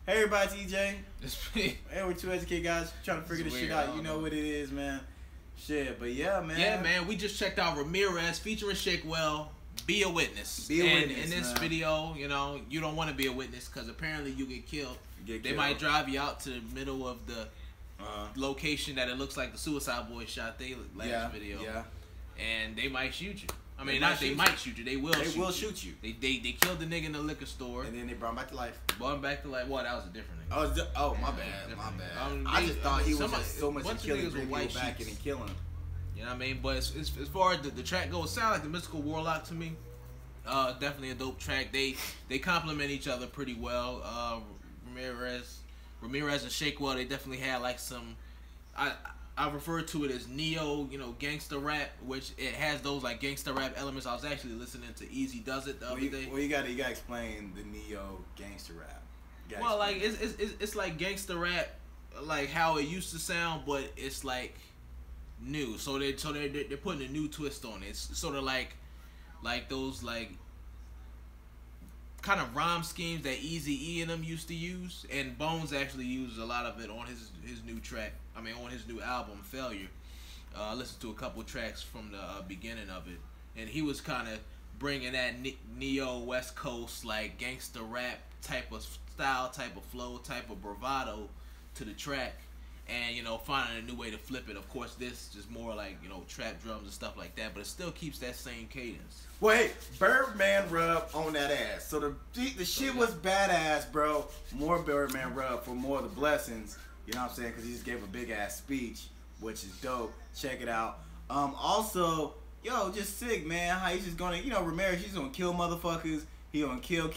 Hey everybody, TJ. Hey, we're Two Educated Guys trying to figure this shit out. You know what it is, man. Shit, but yeah, man. Yeah, man. We just checked out Ramirez featuring Shakewell. Be a witness. Be a witness. In this video, you know, you don't want to be a witness because apparently you get killed. They might drive you out to the middle of the location that it looks like the Suicide Boy shot their last video. Yeah. And they might shoot you. I mean, not they might shoot you. They will. They will shoot you. They killed the nigga in the liquor store. And then they brought him back to life. Brought him back to life. Well, that was a different nigga. My bad. I just thought he was just so much of killing people back and killing him. You know what I mean? But as far as the track goes, it sounds like the Mystical Warlock to me. Definitely a dope track. They complement each other pretty well. Ramirez and Shakewell, they definitely had like some. I refer to it as neo, gangster rap, which it has those like gangster rap elements. I was actually listening to Easy Does It the other day. Well, you gotta explain the neo gangster rap. Well, like it's like gangster rap, like how it used to sound, but it's like new. So they're putting a new twist on it. It's sort of like those like kind of rhyme schemes that Eazy-E and them used to use, and Bones actually used a lot of it on his new track. I mean, on his new album, Failure. I listened to a couple tracks from the beginning of it, and he was kind of bringing that neo West Coast like gangster rap type of style, type of flow, type of bravado to the track, and finding a new way to flip it. Of course, this is more like trap drums and stuff like that, but it still keeps that same cadence. Well, hey, Birdman rub on that ass. So the shit was badass, bro. More Birdman rub for more of the blessings. You know what I'm saying? Because he just gave a big ass speech, which is dope. Check it out. Also, just sick, man. How he's just gonna, Ramirez, he's gonna kill motherfuckers. He gonna kill,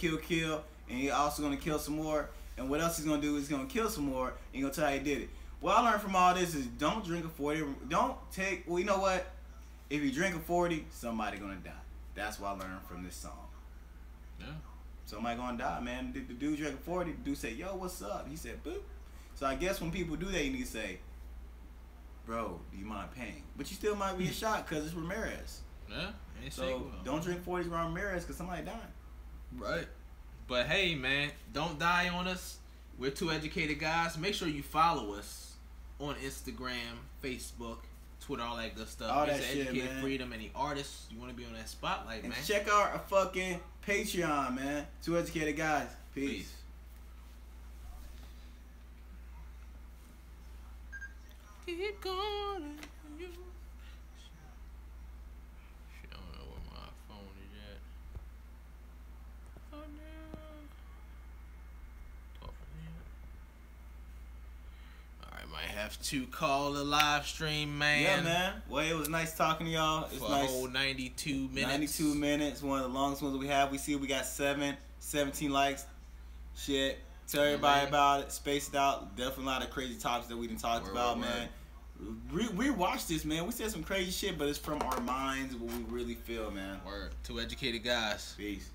and he also gonna kill some more. And what else he's gonna do is he's gonna kill some more. And he gonna tell how he did it. What I learned from all this is don't drink a 40. Don't take. Well, you know what? If you drink a 40, somebody gonna die. That's what I learned from this song. Yeah. Somebody gonna die, man. The dude drank a 40. The dude said, "Yo, what's up?" He said, "Boop." So I guess when people do that, you need to say, "Bro, do you mind paying?" But you still might be a shot because it's Ramirez. Yeah. So don't drink 40s around Ramirez because somebody dying. Right. But hey, man, don't die on us. We're Two Educated Guys. Make sure you follow us on Instagram, Facebook, Twitter, all that good stuff. All that shit, Educated man. Freedom. Any artists you want to be on that spotlight, and man? check out our fucking Patreon, man. Two Educated Guys. Peace. Keep going. I don't know where my phone is at. Oh no. Alright, might have to call the live stream, man. Yeah, man. Well, it was nice talking to y'all. It's for nice. A whole 92 minutes. 92 minutes. One of the longest ones we have. We see we got 17 likes. Shit. Tell everybody about it. Space it out. Definitely a lot of crazy topics that we done talked about, man. We watched this, man. We said some crazy shit, but it's from our minds what we really feel, man. Word. Two Educated Guys. Peace.